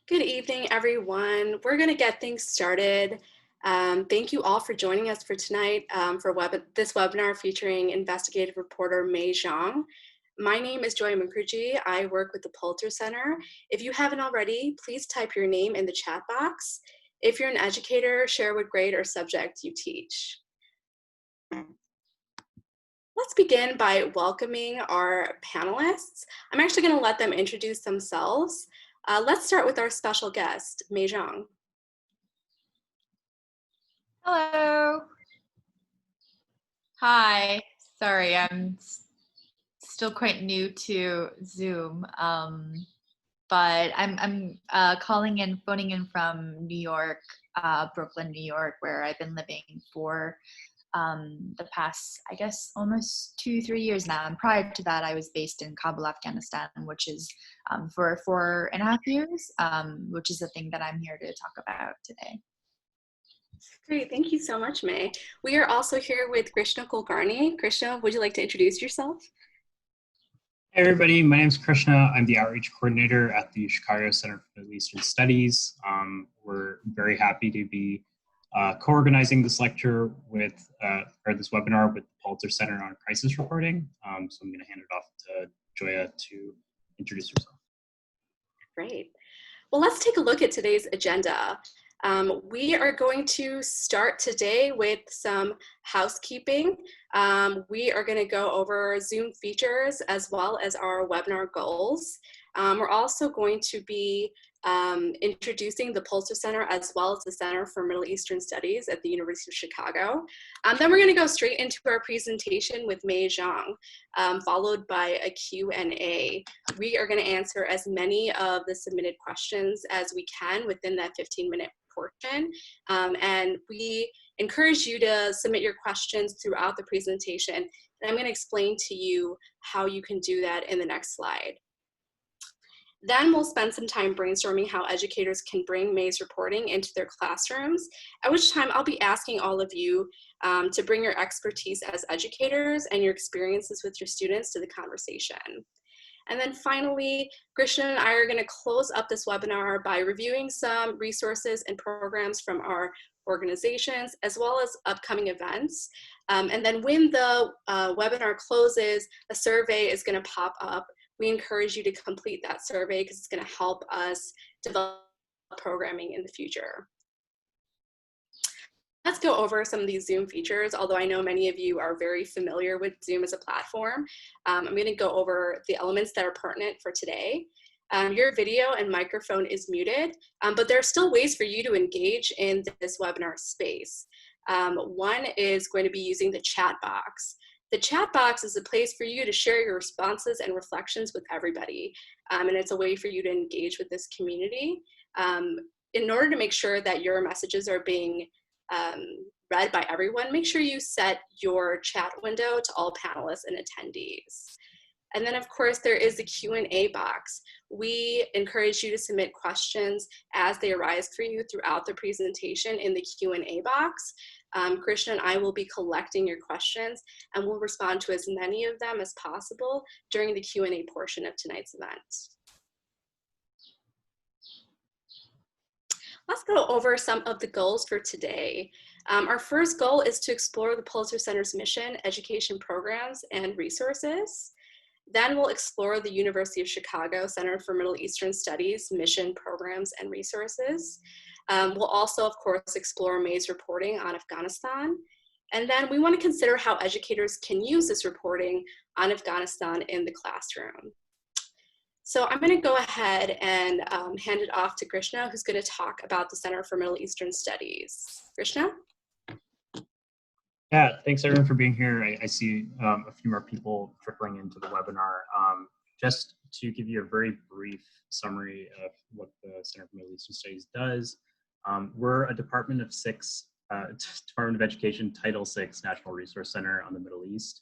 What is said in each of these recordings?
Good evening, everyone. We're going to get things started. Thank you all for joining us for tonight for this webinar featuring investigative reporter Mei Jeong. My name is Joy Mukherjee. I work with the Pulitzer Center. If you haven't already, please type your name in the chat box. If you're an educator, share what grade or subject you teach. Let's begin by welcoming our panelists. I'm actually going to let them introduce themselves. Let's start with our special guest, Mei Jeong. Hello. Hi. Sorry, I'm still quite new to Zoom, but I'm phoning in from New York, Brooklyn, New York, where I've been living for the past, I guess, almost 2-3 years now. And prior to that, I was based in Kabul, Afghanistan, which is for 4.5 years, which is the thing that I'm here to talk about today. Great, thank you so much, May. We are also here with Krishna Kulkarni. Krishna, would you like to introduce yourself? Hey everybody, my name is Krishna. I'm the outreach coordinator at the UChicago Center for Middle Eastern Studies. We're very happy to be co-organizing this lecture with, or this webinar with the Pulitzer Center on crisis reporting. So I'm going to hand it off to Joya to introduce herself. Great. Well, let's take a look at today's agenda. We are going to start today with some housekeeping. We are going to go over Zoom features as well as our webinar goals. We're also going to be introducing the Pulitzer Center as well as the Center for Middle Eastern Studies at the University of Chicago. Then we're going to go straight into our presentation with Mei Jeong, followed by a Q&A. We are going to answer as many of the submitted questions as we can within that 15-minute portion. And we encourage you to submit your questions throughout the presentation. And I'm going to explain to you how you can do that in the next slide. Then we'll spend some time brainstorming how educators can bring Mei's reporting into their classrooms, at which time I'll be asking all of you to bring your expertise as educators and your experiences with your students to the conversation. And then finally, Krishna and I are going to close up this webinar by reviewing some resources and programs from our organizations, as well as upcoming events. And then when the webinar closes, a survey is going to pop up. We encourage you to complete that survey because it's going to help us develop programming in the future. Let's go over some of these Zoom features, although I know many of you are very familiar with Zoom as a platform. I'm going to go over the elements that are pertinent for today. Your video and microphone is muted, but there are still ways for you to engage in this webinar space. One is going to be using the chat box. The chat box is a place for you to share your responses and reflections with everybody, and it's a way for you to engage with this community. In order to make sure that your messages are being read by everyone, make sure you set your chat window to all panelists and attendees. And then of course there is the Q&A box. We encourage you to submit questions as they arise for you throughout the presentation in the Q&A box. Krishna and I will be collecting your questions and we'll respond to as many of them as possible during the Q&A portion of tonight's event. Let's go over some of the goals for today. Our first goal is to explore the Pulitzer Center's mission, education programs, and resources. Then we'll explore the University of Chicago Center for Middle Eastern Studies mission, programs, and resources. We'll also, of course, explore Mei's reporting on Afghanistan. And then we want to consider how educators can use this reporting on Afghanistan in the classroom. So I'm going to go ahead and hand it off to Krishna, who's going to talk about the Center for Middle Eastern Studies. Krishna? Yeah, thanks everyone for being here. I see a few more people trickling into the webinar. Just to give you a very brief summary of what the Center for Middle Eastern Studies does, we're a Department of Education Title VI National Resource Center on the Middle East.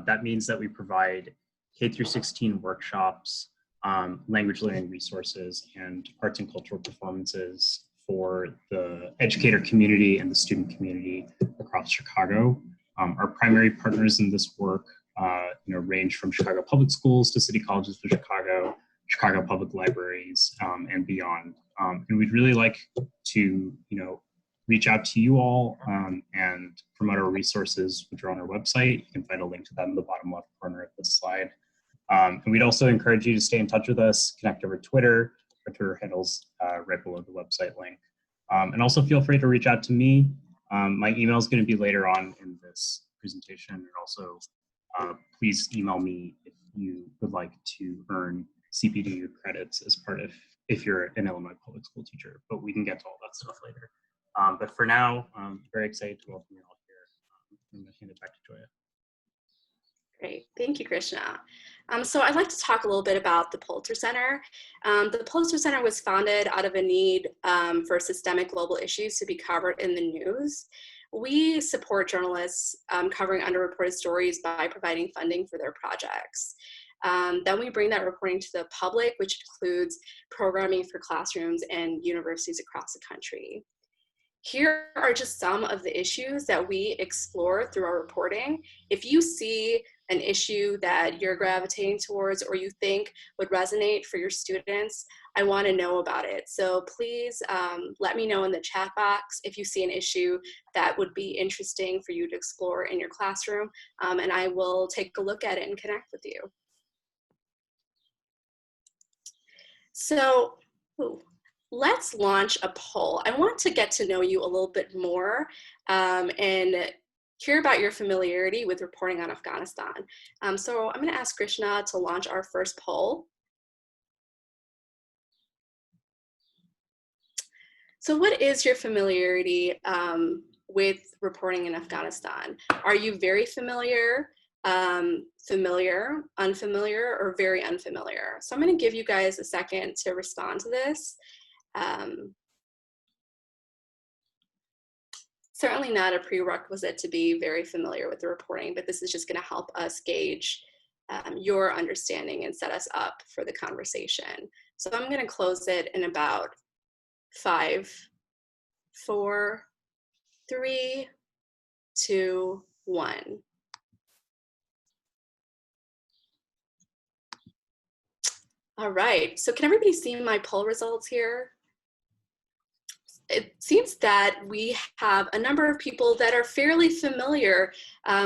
That means that we provide K through 16 workshops, language learning resources, and arts and cultural performances for the educator community and the student community across Chicago. Our primary partners in this work range from Chicago Public Schools to City Colleges of Chicago, Chicago Public Libraries and beyond. And we'd really like to, reach out to you all and promote our resources, which are on our website. You can find a link to them in the bottom left corner of this slide. And we'd also encourage you to stay in touch with us, connect over Twitter. Our Twitter handle's right below the website link. And also feel free to reach out to me. My email is going to be later on in this presentation. And also, please email me if you would like to earn CPD credits as part of, if you're an Illinois public school teacher, but we can get to all that stuff later. But for now, I'm very excited to welcome you all here. I'm going to hand it back to Joya. Great, thank you, Krishna. So I'd like to talk a little bit about the Poulter Center. The Pulitzer Center was founded out of a need for systemic global issues to be covered in the news. We support journalists covering underreported stories by providing funding for their projects. Then we bring that reporting to the public, which includes programming for classrooms and universities across the country. Here are just some of the issues that we explore through our reporting. If you see an issue that you're gravitating towards or you think would resonate for your students, I want to know about it. So please let me know in the chat box if you see an issue that would be interesting for you to explore in your classroom, and I will take a look at it and connect with you. So, let's launch a poll. I want to get to know you a little bit more and hear about your familiarity with reporting on Afghanistan. So I'm going to ask Krishna to launch our first poll. So what is your familiarity with reporting in Afghanistan? Are you very familiar, familiar, unfamiliar, or very unfamiliar? So I'm going to give you guys a second to respond to this. Certainly not a prerequisite to be very familiar with the reporting, but this is just going to help us gauge your understanding and set us up for the conversation. So I'm going to close it in about 5, 4, 3, 2, 1. All right, so can everybody see my poll results here? It seems that we have a number of people that are fairly familiar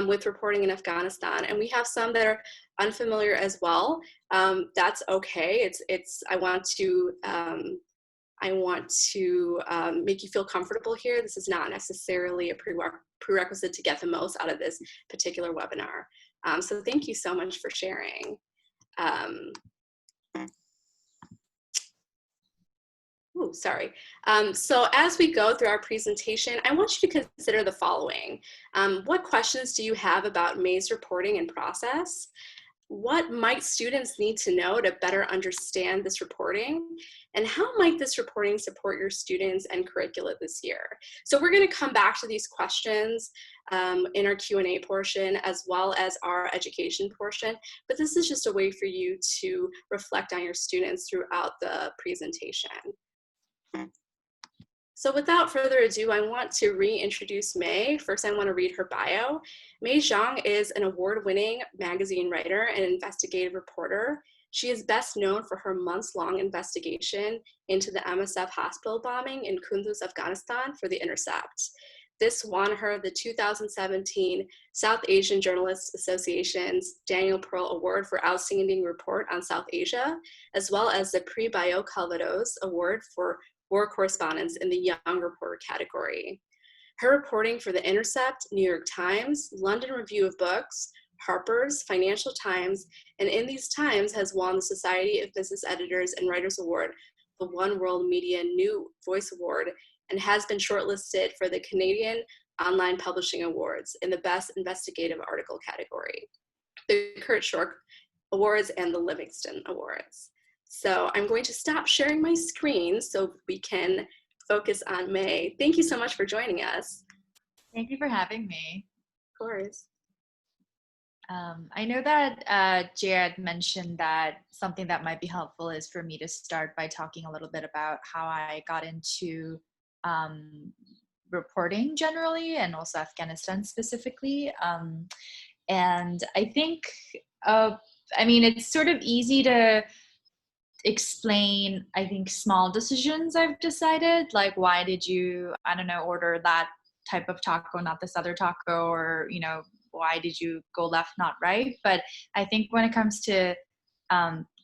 with reporting in Afghanistan, and we have some that are unfamiliar as well. That's okay. I want to make you feel comfortable here. This is not necessarily a prerequisite to get the most out of this particular webinar. So thank you so much for sharing. Sorry. So as we go through our presentation, I want you to consider the following. What questions do you have about maize reporting and process? What might students need to know to better understand this reporting? And how might this reporting support your students and curricula this year? So we're going to come back to these questions in our Q&A portion as well as our education portion, but this is just a way for you to reflect on your students throughout the presentation. So without further ado, I want to reintroduce May. First, I want to read her bio. May Jeong is an award-winning magazine writer and investigative reporter. She is best known for her months-long investigation into the MSF hospital bombing in Kunduz, Afghanistan for The Intercept. This won her the 2017 South Asian Journalists Association's Daniel Pearl Award for Outstanding Report on South Asia, as well as the Prix Bayot Calvados Award for War Correspondence in the Young Reporter category. Her reporting for The Intercept, New York Times, London Review of Books, Harper's, Financial Times, and in these times has won the Society of Business Editors and Writers Award, the One World Media New Voice Award, and has been shortlisted for the Canadian Online Publishing Awards in the Best Investigative Article category, the Kurt Schork Awards, and the Livingston Awards. So I'm going to stop sharing my screen so we can focus on May. Thank you so much for joining us. Thank you for having me. Of course. I know that Jay had mentioned that something that might be helpful is for me to start by talking a little bit about how I got into reporting generally and also Afghanistan specifically. And I think, I mean, it's sort of easy to explain, I think, small decisions I've decided, like why did you, I don't know, order that type of taco, not this other taco, or, you know, why did you go left, not right? But I think when it comes to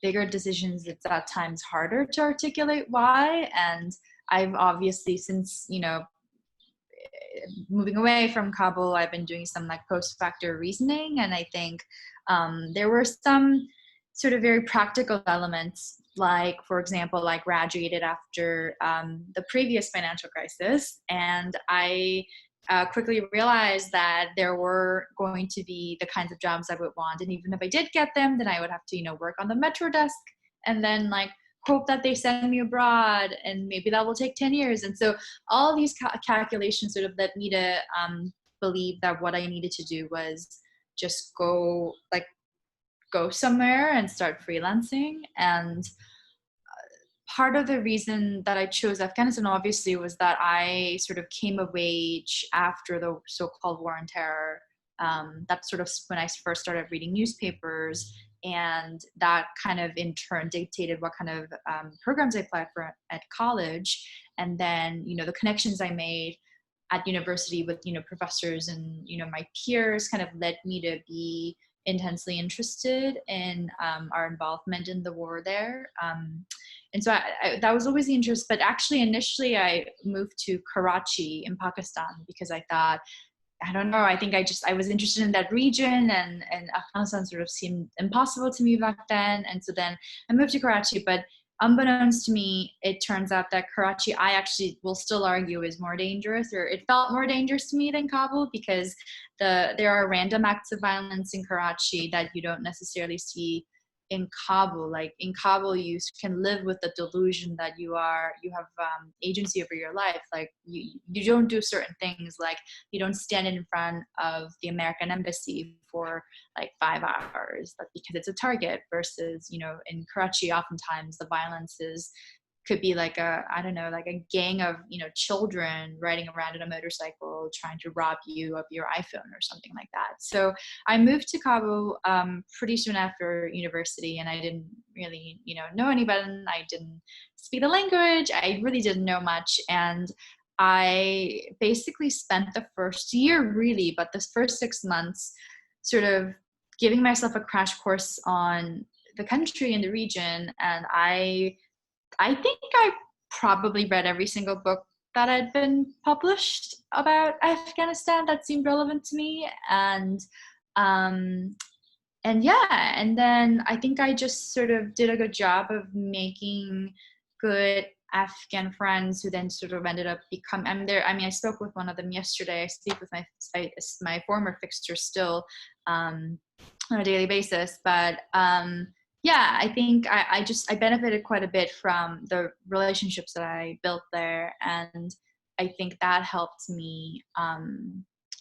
bigger decisions, it's at times harder to articulate why. And I've obviously, since, you know, moving away from Kabul, I've been doing some like post-factor reasoning. And I think there were some sort of very practical elements, like, for example, I graduated after the previous financial crisis, and I quickly realized that there were going to be the kinds of jobs I would want. And even if I did get them, then I would have to, you know, work on the metro desk and then like hope that they send me abroad, and maybe that will take 10 years. And so all these calculations sort of led me to believe that what I needed to do was just go somewhere and start freelancing. And part of the reason that I chose Afghanistan, obviously, was that I sort of came of age after the so-called war on terror. That's sort of when I first started reading newspapers, and that kind of in turn dictated what kind of programs I applied for at college. And then, you know, the connections I made at university with, you know, professors and, you know, my peers kind of led me to be intensely interested in our involvement in the war there. And so that was always the interest. But actually, initially, I moved to Karachi in Pakistan because I thought, I don't know, I think I was interested in that region, and Afghanistan sort of seemed impossible to me back then. And so then I moved to Karachi. But unbeknownst to me, it turns out that Karachi, I actually will still argue, is more dangerous, or it felt more dangerous to me than Kabul, because there are random acts of violence in Karachi that you don't necessarily see in Kabul. Like in Kabul, you can live with the delusion that you have agency over your life. Like you don't do certain things, like you don't stand in front of the American embassy for like 5 hours, that's because it's a target. Versus, you know, in Karachi, oftentimes the violence could be like a gang of, you know, children riding around in a motorcycle trying to rob you of your iPhone or something like that. So I moved to Kabul pretty soon after university, and I didn't really, you know anybody. I didn't speak the language. I really didn't know much. And I basically spent the first year, really, but this first 6 months sort of giving myself a crash course on the country and the region. And I think I probably read every single book that had been published about Afghanistan that seemed relevant to me. And yeah, and then I think I just sort of did a good job of making good Afghan friends who then sort of ended up I spoke with one of them yesterday. I speak with my former fixture still on a daily basis. But yeah, I think I benefited quite a bit from the relationships that I built there. And I think that helped me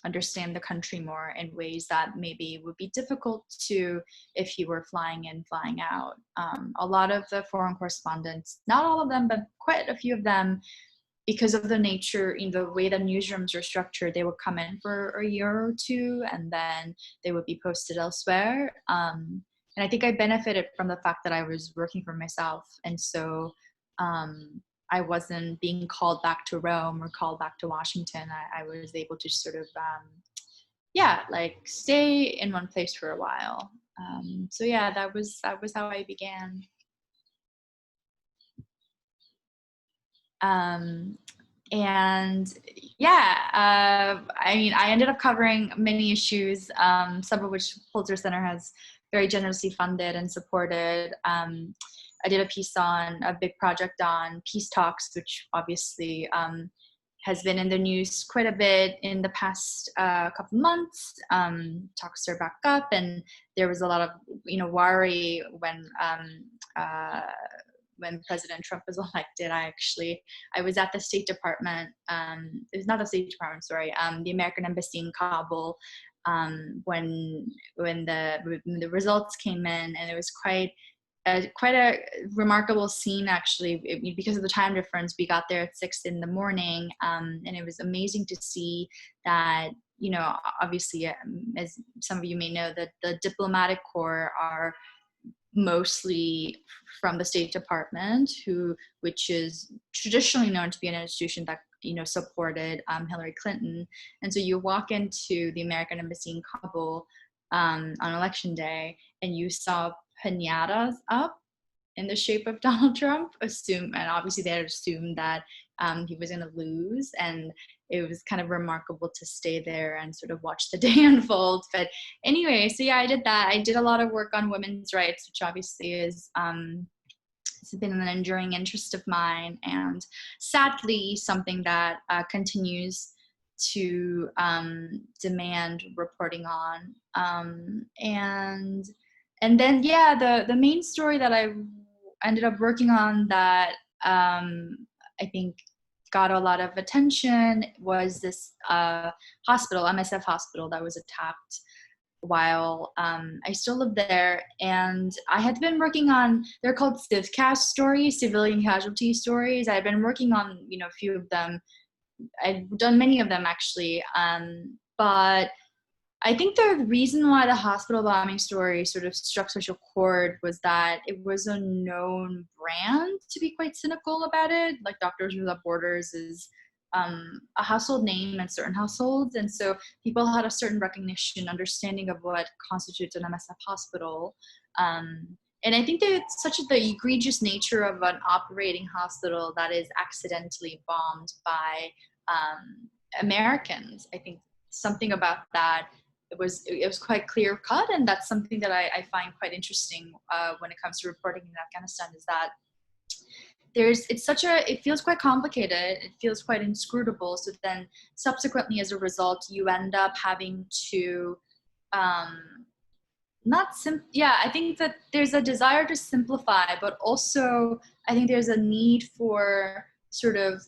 understand the country more in ways that maybe would be difficult to if you were flying in, flying out. A lot of the foreign correspondents, not all of them, but quite a few of them, because of the nature, in the way that newsrooms are structured, they would come in for a year or two, and then they would be posted elsewhere. And I think I benefited from the fact that I was working for myself. And so I wasn't being called back to Rome or called back to Washington. I was able to sort of, stay in one place for a while. So yeah, that was how I began. And yeah, I ended up covering many issues, some of which Pulitzer Center has very generously funded and supported. I did a piece on a big project on peace talks, which obviously has been in the news quite a bit in the past couple months. Talks are back up, and there was a lot of worry when President Trump was elected. I was at the State Department. It was not the State Department, sorry, the American Embassy in Kabul when the results came in, and it was quite a remarkable scene, actually, because of the time difference. We got there at 6 a.m, and it was amazing to see that, obviously, as some of you may know, that the diplomatic corps are mostly from the State Department, which is traditionally known to be an institution that supported Hillary Clinton. And so you walk into the American Embassy in Kabul on election day, and you saw piñatas up in the shape of Donald Trump, and obviously they had assumed that he was going to lose, and it was kind of remarkable to stay there and sort of watch the day unfold. But anyway, so yeah, I did that. I did a lot of work on women's rights, which obviously is it's been an enduring interest of mine, and sadly something that continues to demand reporting on. And then the main story that I ended up working on that I think got a lot of attention was this hospital, MSF hospital, that was attacked while I still lived there. And I had been working on, they're called CivCast stories, civilian casualty stories. I had been working on, a few of them. I've done many of them actually, but I think the reason why the hospital bombing story sort of struck such a chord was that it was a known brand, to be quite cynical about it. Like Doctors Without Borders is a household name in certain households. And so people had a certain recognition, understanding of what constitutes an MSF hospital. And I think that it's such the egregious nature of an operating hospital that is accidentally bombed by Americans. I think something about that, it was quite clear cut, and that's something that I find quite interesting when it comes to reporting in Afghanistan, is that it feels quite complicated, it feels quite inscrutable. So then subsequently, as a result, you end up having to I think that there's a desire to simplify, but also I think there's a need for sort of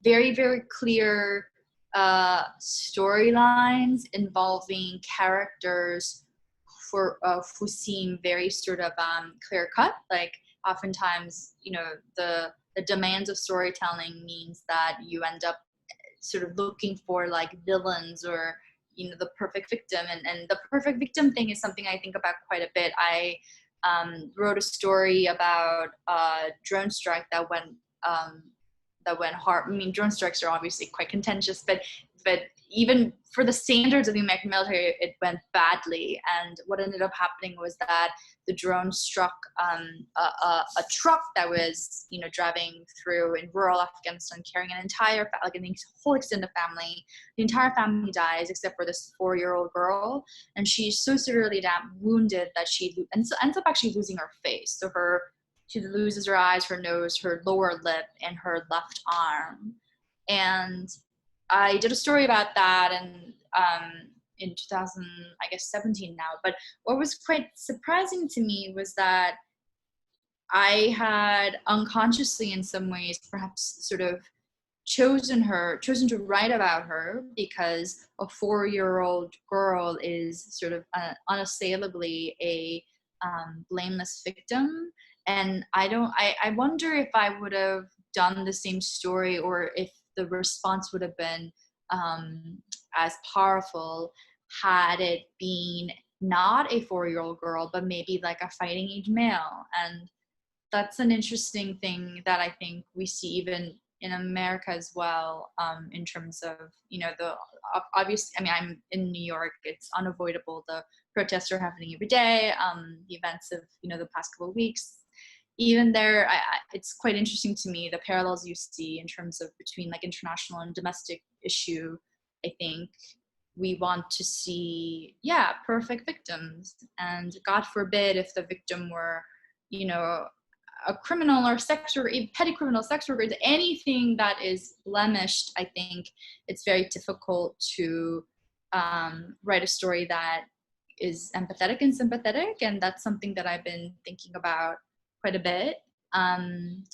very, very clear storylines involving characters who seem very sort of clear cut. Like oftentimes, the demands of storytelling means that you end up sort of looking for like villains or the perfect victim, and the perfect victim thing is something I think about quite a bit. I wrote a story about a drone strike that went hard. I mean, drone strikes are obviously quite contentious, but even for the standards of the American military, it went badly. And what ended up happening was that the drone struck a truck that was, driving through in rural Afghanistan, carrying an entire, whole extended family. The entire family dies except for this 4-year-old girl, and she's so severely wounded that she ends up actually losing her face. So she loses her eyes, her nose, her lower lip, and her left arm. And I did a story about that, and in 2017 now. But what was quite surprising to me was that I had unconsciously, in some ways, perhaps sort of chosen to write about her because a 4-year-old girl is sort of unassailably a blameless victim. And I wonder if I would have done the same story, or if the response would have been as powerful had it been not a 4-year-old girl, but maybe like a fighting age male. And that's an interesting thing that I think we see even in America as well, in terms of, obviously, I mean, I'm in New York, it's unavoidable. The protests are happening every day. The events of, the past couple of weeks, even there, it's quite interesting to me, the parallels you see in terms of between like international and domestic issue. I think we want to see, perfect victims. And God forbid if the victim were, a criminal or sex worker, petty criminal, sex worker, anything that is blemished. I think it's very difficult to write a story that is empathetic and sympathetic. And that's something that I've been thinking about quite a bit. And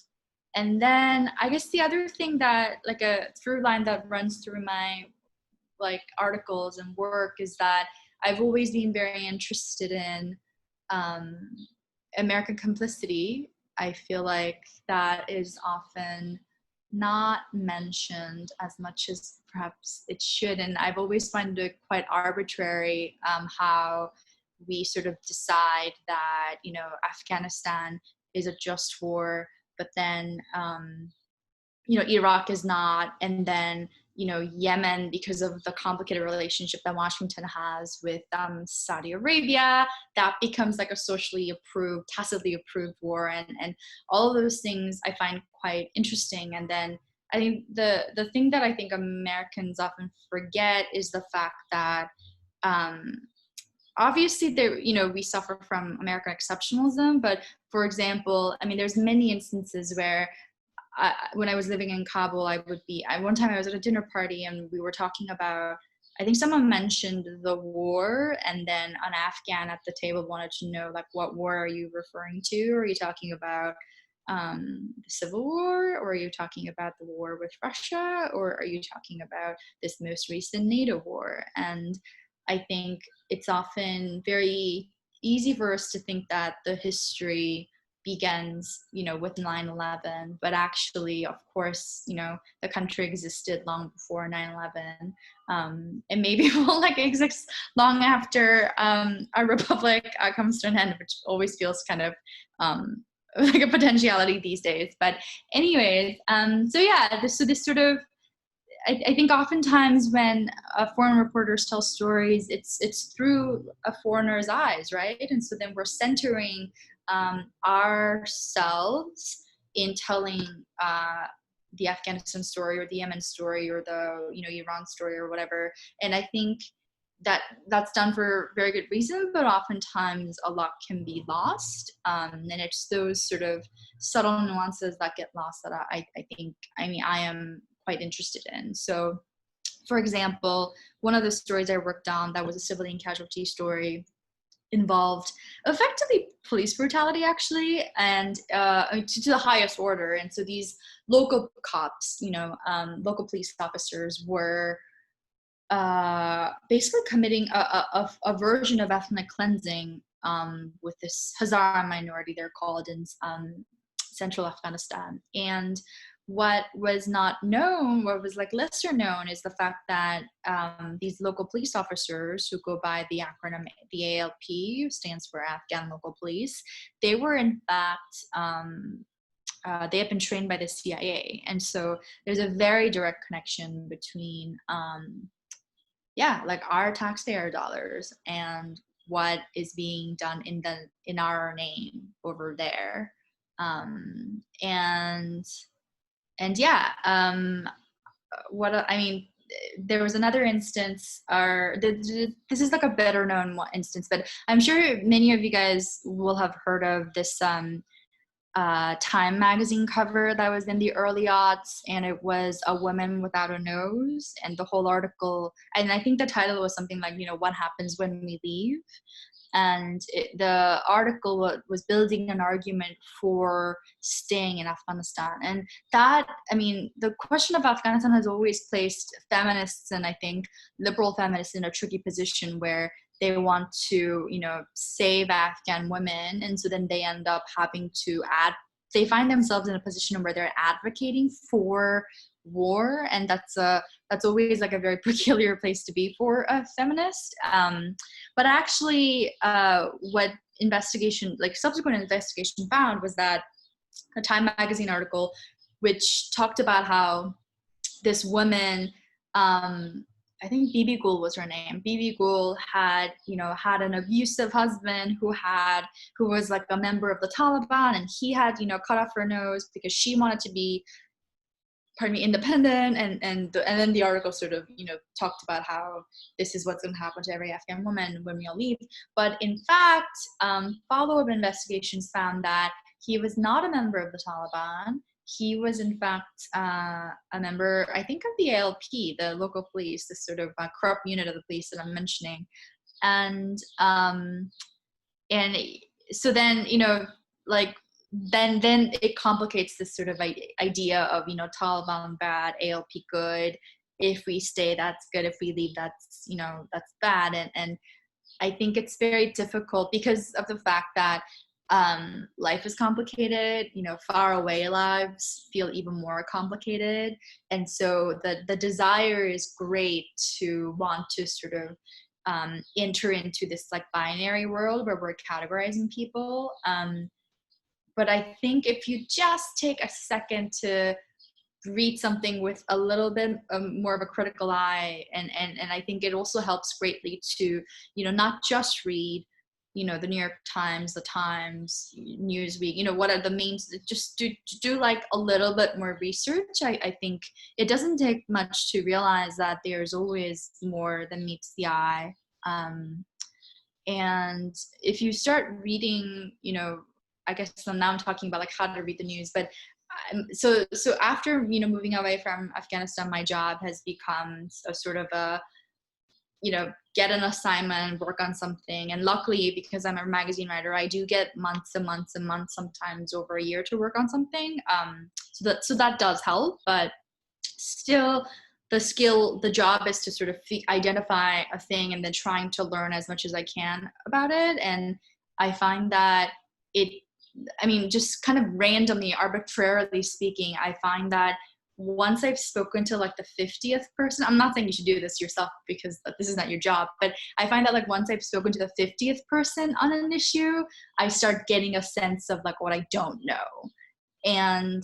then I guess the other thing that, like a through line that runs through my like articles and work, is that I've always been very interested in American complicity. I feel like that is often not mentioned as much as perhaps it should. And I've always found it quite arbitrary how we sort of decide that, Afghanistan is a just war, but then, Iraq is not, and then, Yemen, because of the complicated relationship that Washington has with Saudi Arabia, that becomes like a socially approved, tacitly approved war, and all of those things I find quite interesting. And then I think the thing that I think Americans often forget is the fact that obviously we suffer from American exceptionalism, but for example, I mean, there's many instances where when I was living in Kabul, one time I was at a dinner party and we were talking about, I think someone mentioned the war, and then an Afghan at the table wanted to know, like, what war are you referring to? Are you talking about the Civil War, or are you talking about the war with Russia, or are you talking about this most recent NATO war? And I think it's often very easy for us to think that the history begins, with 9/11, but actually, of course, the country existed long before 9/11, and maybe will exist long after our republic comes to an end, which always feels kind of like a potentiality these days. But anyways, so this sort of, I think oftentimes when foreign reporters tell stories, it's through a foreigner's eyes, right? And so then we're centering ourselves in telling the Afghanistan story, or the Yemen story, or the Iran story, or whatever. And I think that's done for very good reason, but oftentimes a lot can be lost, and it's those sort of subtle nuances that get lost that I am quite interested in. So, for example, one of the stories I worked on that was a civilian casualty story involved effectively police brutality, actually, and to the highest order. And so these local cops, local police officers were basically committing a version of ethnic cleansing with this Hazara minority, they're called, in central Afghanistan. And what was not known, what was lesser known, is the fact that these local police officers, who go by the acronym, the ALP, stands for Afghan Local Police, they were in fact, they had been trained by the CIA. And so there's a very direct connection between, our taxpayer dollars and what is being done in our name over there. There was another instance, this is a better known instance, but I'm sure many of you guys will have heard of this Time magazine cover that was in the early aughts, and it was a woman without a nose, and the whole article, and I think the title was something like, what happens when we leave? And the article was building an argument for staying in Afghanistan. And the question of Afghanistan has always placed feminists, and I think liberal feminists, in a tricky position where they want to, save Afghan women. And so then they end up having to they find themselves in a position where they're advocating for war. And that's always a very peculiar place to be for a feminist. But actually, what subsequent investigation found was that a Time magazine article, which talked about how this woman, I think Bibi Gul was her name. Bibi Gul had an abusive husband who was a member of the Taliban, and he had, cut off her nose because she wanted to be, independent. And then the article sort of, talked about how this is what's going to happen to every Afghan woman when we all leave. But in fact, follow-up investigations found that he was not a member of the Taliban. He was, in fact, a member, I think, of the ALP, the local police, this sort of corrupt unit of the police that I'm mentioning. And so then, then it complicates this sort of idea of, Taliban bad, ALP good. If we stay, that's good. If we leave, that's bad. And I think it's very difficult because of the fact that life is complicated, far away lives feel even more complicated. And so the desire is great to want to sort of enter into this like binary world where we're categorizing people. But I think if you just take a second to read something with a little bit more of a critical eye, and I think it also helps greatly to, not just read, the New York Times, the Times, Newsweek, what are the means, just do like a little bit more research. I think it doesn't take much to realize that there's always more than meets the eye. And if you start reading, I guess now I'm talking about like how to read the news, but so after, moving away from Afghanistan, my job has become a sort of a, get an assignment, work on something. And luckily, because I'm a magazine writer, I do get months and months and months, sometimes over a year, to work on something. So that does help, but still the job is to sort of identify a thing and then trying to learn as much as I can about it. And I find that just kind of randomly, arbitrarily speaking, I find that once I've spoken to like the 50th person, I'm not saying you should do this yourself because this is not your job, but I find that like once I've spoken to the 50th person on an issue, I start getting a sense of like what I don't know. And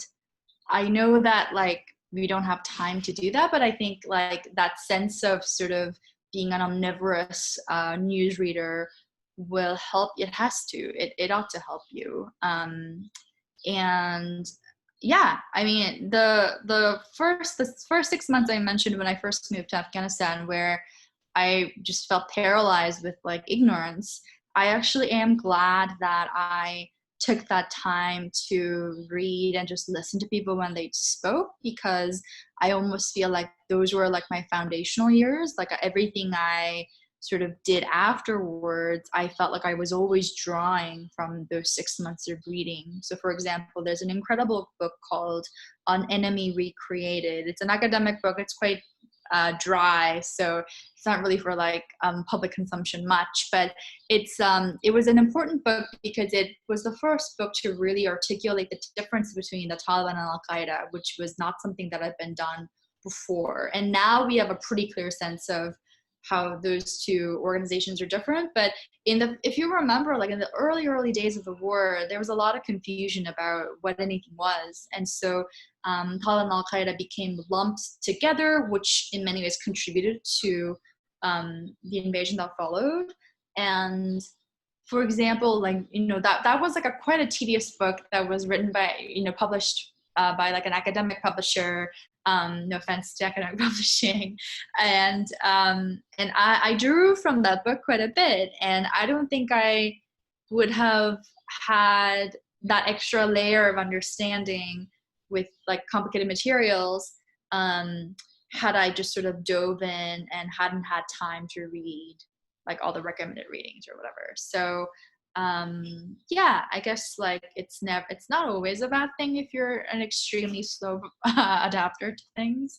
I know that like we don't have time to do that, but I think like that sense of sort of being an omnivorous newsreader will help. It has to. It ought to help you. And yeah, I mean, the first 6 months I mentioned when I first moved to Afghanistan, where I just felt paralyzed with like ignorance, I actually am glad that I took that time to read and just listen to people when they spoke, because I almost feel like those were like my foundational years. Like everything I sort of did afterwards, I felt like I was always drawing from those 6 months of reading. So for example, there's an incredible book called An Enemy Recreated. It's an academic book. It's quite dry, so it's not really for like public consumption much, but it was an important book because it was the first book to really articulate the difference between the Taliban and Al-Qaeda, which was not something that had been done before. And now we have a pretty clear sense of how those two organizations are different. But if you remember, like in the early days of the war, there was a lot of confusion about what anything was. And so Taliban and Al-Qaeda became lumped together, which in many ways contributed to the invasion that followed. And for example, like, that was like quite a tedious book that was written by, published by like an academic publisher. No offense to academic publishing. And I drew from that book quite a bit. And I don't think I would have had that extra layer of understanding with like complicated materials had I just sort of dove in and hadn't had time to read like all the recommended readings or whatever. So yeah, I guess like it's not always a bad thing if you're an extremely slow adapter to things.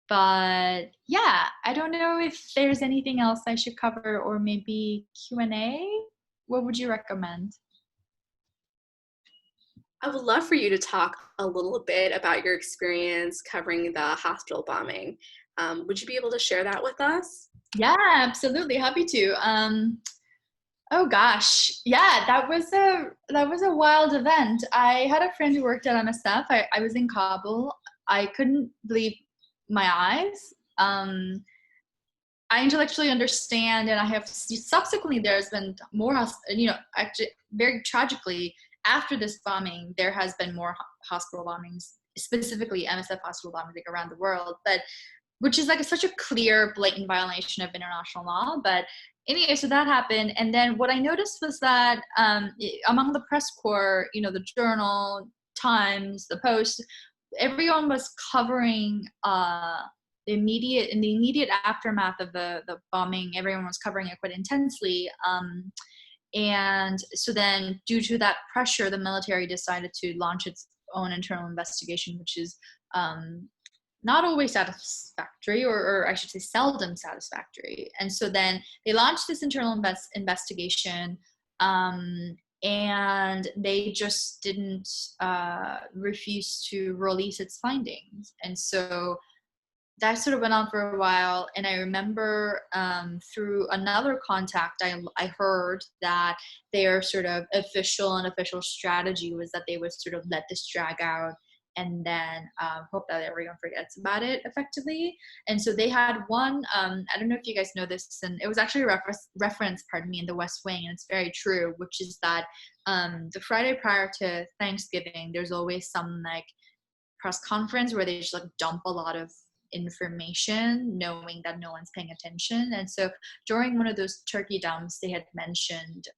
But yeah, I don't know if there's anything else I should cover, or maybe Q&A. What would you recommend? I would love for you to talk a little bit about your experience covering the hospital bombing. Would you be able to share that with us? Yeah, absolutely. Happy to. Oh gosh, yeah, that was a wild event. I had a friend who worked at MSF. I was in Kabul. I couldn't believe my eyes. I intellectually understand, and I have subsequently there's been more, actually very tragically after this bombing, there has been more hospital bombings, specifically MSF hospital bombings like around the world, but which is like such a clear, blatant violation of international law. But anyway, so that happened. And then what I noticed was that among the press corps, the Journal, Times, the Post, everyone was covering in the immediate aftermath of the bombing. Everyone was covering it quite intensely. And so then due to that pressure, the military decided to launch its own internal investigation, which is not always satisfactory, or I should say seldom satisfactory. And so then they launched this internal investigation, and they just didn't refuse to release its findings. And so that sort of went on for a while. And I remember through another contact, I heard that their sort of unofficial strategy was that they would sort of let this drag out and then hope that everyone forgets about it effectively. And so they had one, I don't know if you guys know this, and it was actually a reference, pardon me, in the West Wing, and it's very true, which is that the Friday prior to Thanksgiving, there's always some like press conference where they just like dump a lot of information knowing that no one's paying attention. And so during one of those turkey dumps, they had mentioned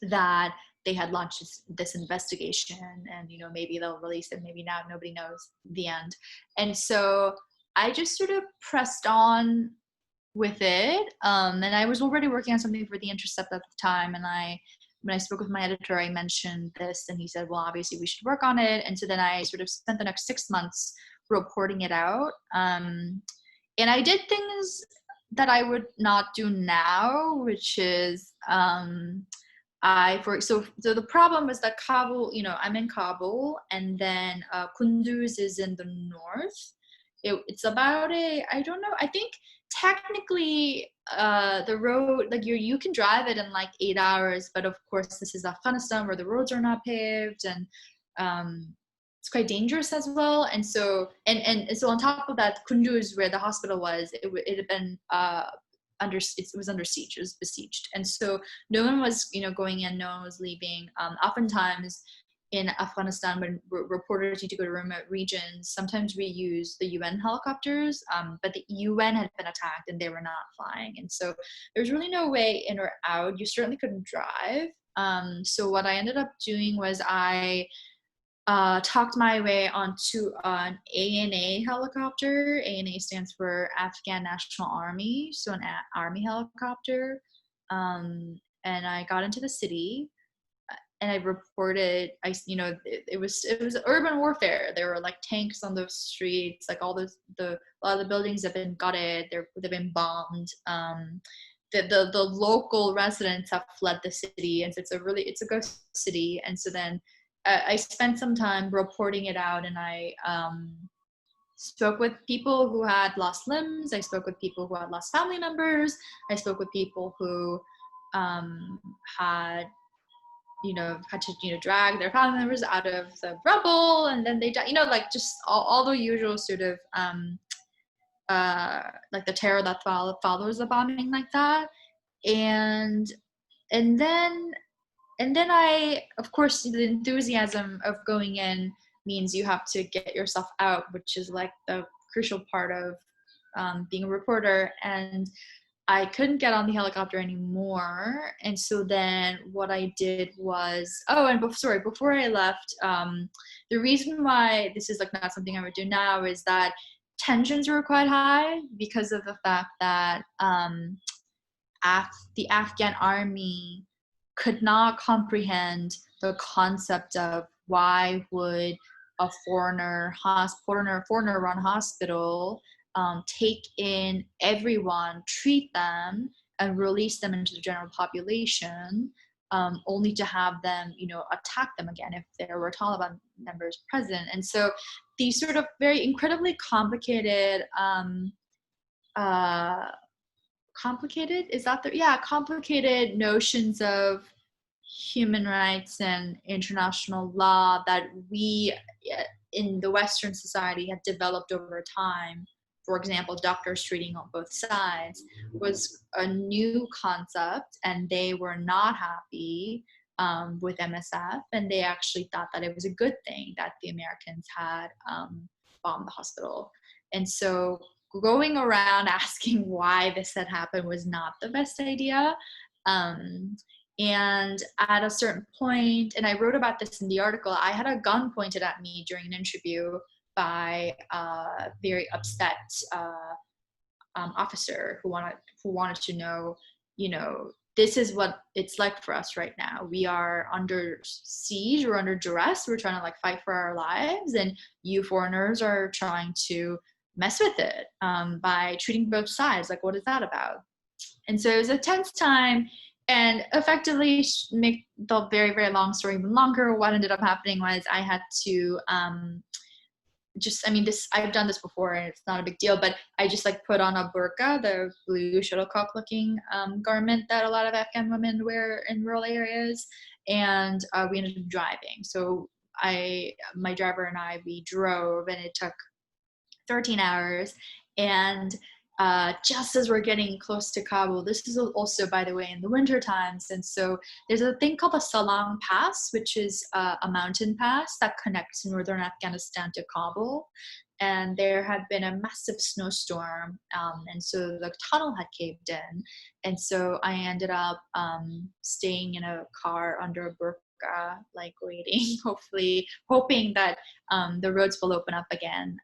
that they had launched this investigation, and maybe they'll release it, maybe not, nobody knows, the end. And so I just sort of pressed on with it, and I was already working on something for the Intercept at the time, and when I spoke with my editor, I mentioned this, and he said, well, obviously we should work on it. And so then I sort of spent the next 6 months reporting it out, and I did things that I would not do now, which is so the problem was that Kabul, I'm in Kabul, and then Kunduz is in the north. It's about I don't know, I think technically the road, like you can drive it in like 8 hours, but of course this is Afghanistan where the roads are not paved, and it's quite dangerous as well. And so so on top of that, Kunduz, where the hospital was, it had been it was under siege, it was besieged, and so no one was going in, no one was leaving. Oftentimes in Afghanistan, when reporters need to go to remote regions, sometimes we use the UN helicopters, but the UN had been attacked and they were not flying, and so there's really no way in or out. You certainly couldn't drive. So what I ended up doing was I talked my way onto an ANA helicopter. ANA stands for Afghan National Army, so an army helicopter. And I got into the city, and I reported. It was urban warfare. There were like tanks on the streets, like a lot of the buildings have been gutted. They've been bombed. The local residents have fled the city, and so it's a ghost city. And so then I spent some time reporting it out, and I spoke with people who had lost limbs. I spoke with people who had lost family members. I spoke with people who had to drag their family members out of the rubble, and then they died. Like just all the usual sort of like the terror that follows the bombing, like that. And then I, of course, the enthusiasm of going in means you have to get yourself out, which is like the crucial part of being a reporter. And I couldn't get on the helicopter anymore. And so then what I did was, before I left, the reason why this is like not something I would do now is that tensions were quite high because of the fact that the Afghan army could not comprehend the concept of why would a foreigner-run hospital take in everyone, treat them, and release them into the general population, only to have them, attack them again if there were Taliban members present. And so these sort of very incredibly complicated complicated notions of human rights and international law that we in the Western society had developed over time, for example, doctors treating on both sides, was a new concept, and they were not happy with MSF, and they actually thought that it was a good thing that the Americans had bombed the hospital. And so going around asking why this had happened was not the best idea. And at a certain point, and I wrote about this in the article, I had a gun pointed at me during an interview by a very upset officer who wanted to know, this is what it's like for us right now. We are under siege, we're under duress, we're trying to like fight for our lives, and you foreigners are trying to mess with it by treating both sides. Like, what is that about? And so it was a tense time, and effectively, make the very, very long story even longer, what ended up happening was I had to just, I mean, I've done this before and it's not a big deal, but I just like put on a burqa, the blue shuttlecock looking garment that a lot of Afghan women wear in rural areas. And we ended up driving. So my driver and I, we drove, and it took 13 hours. And just as we're getting close to Kabul, this is also, by the way, in the winter times. And so there's a thing called the Salaam Pass, which is a mountain pass that connects northern Afghanistan to Kabul. And there had been a massive snowstorm. And so the tunnel had caved in. And so I ended up staying in a car under a burqa, like waiting, hoping that the roads will open up again.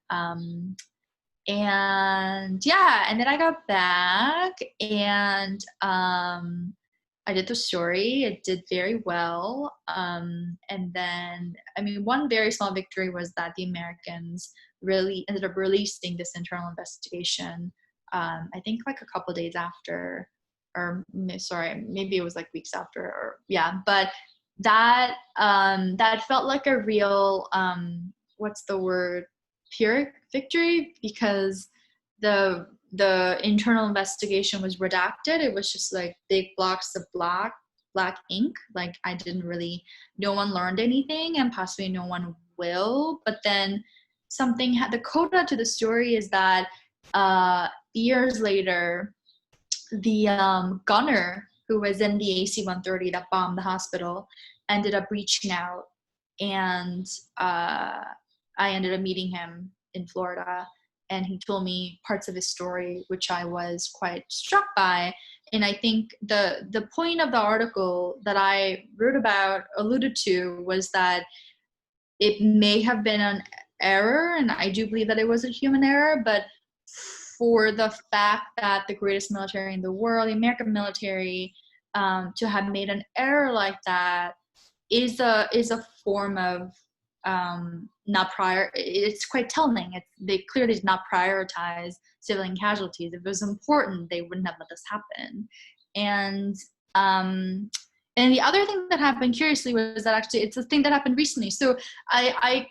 And yeah, and then I got back, and I did the story. It did very well. And then, I mean, one very small victory was that the Americans really ended up releasing this internal investigation, I think like a couple of days after, or sorry, maybe it was like weeks after, or yeah, but that felt like a real, what's the word? Pyrrhic victory, because the internal investigation was redacted. It was just like big blocks of black ink. Like no one learned anything, and possibly no one will. But then something the coda to the story is that years later, the gunner who was in the AC-130 that bombed the hospital ended up reaching out, and I ended up meeting him in Florida, and he told me parts of his story, which I was quite struck by. And I think the point of the article that I wrote about, alluded to, was that it may have been an error, and I do believe that it was a human error, but for the fact that the greatest military in the world, the American military, to have made an error like that is a form of it's quite telling. They clearly did not prioritize civilian casualties. If it was important, they wouldn't have let this happen. And the other thing that happened, curiously, was that actually it's a thing that happened recently. So I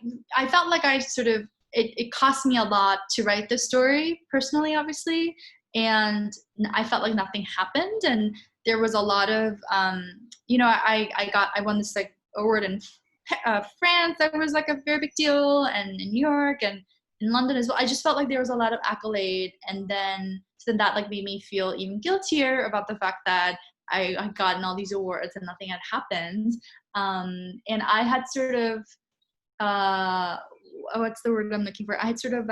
felt like I sort of, it cost me a lot to write this story personally, obviously, and I felt like nothing happened. And there was a lot of I won this like award in France that was like a very big deal, and in New York and in London as well. I just felt like there was a lot of accolade, and then that like made me feel even guiltier about the fact that I had gotten all these awards and nothing had happened. And I had sort of what's the word I'm looking for? I had sort of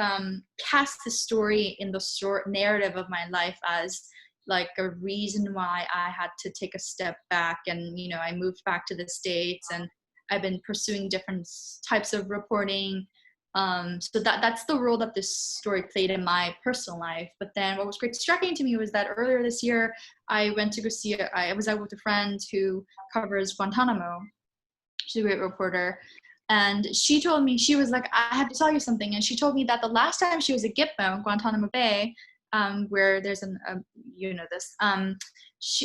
cast the story in the short narrative of my life as like a reason why I had to take a step back, and I moved back to the States, and I've been pursuing different types of reporting. So that's the role that this story played in my personal life. But then what was quite striking to me was that earlier this year, I went to go see, I was out with a friend who covers Guantanamo. She's a great reporter. And she told me, she was like, I have to tell you something. And she told me that the last time she was at Gitmo, Guantanamo Bay, where there's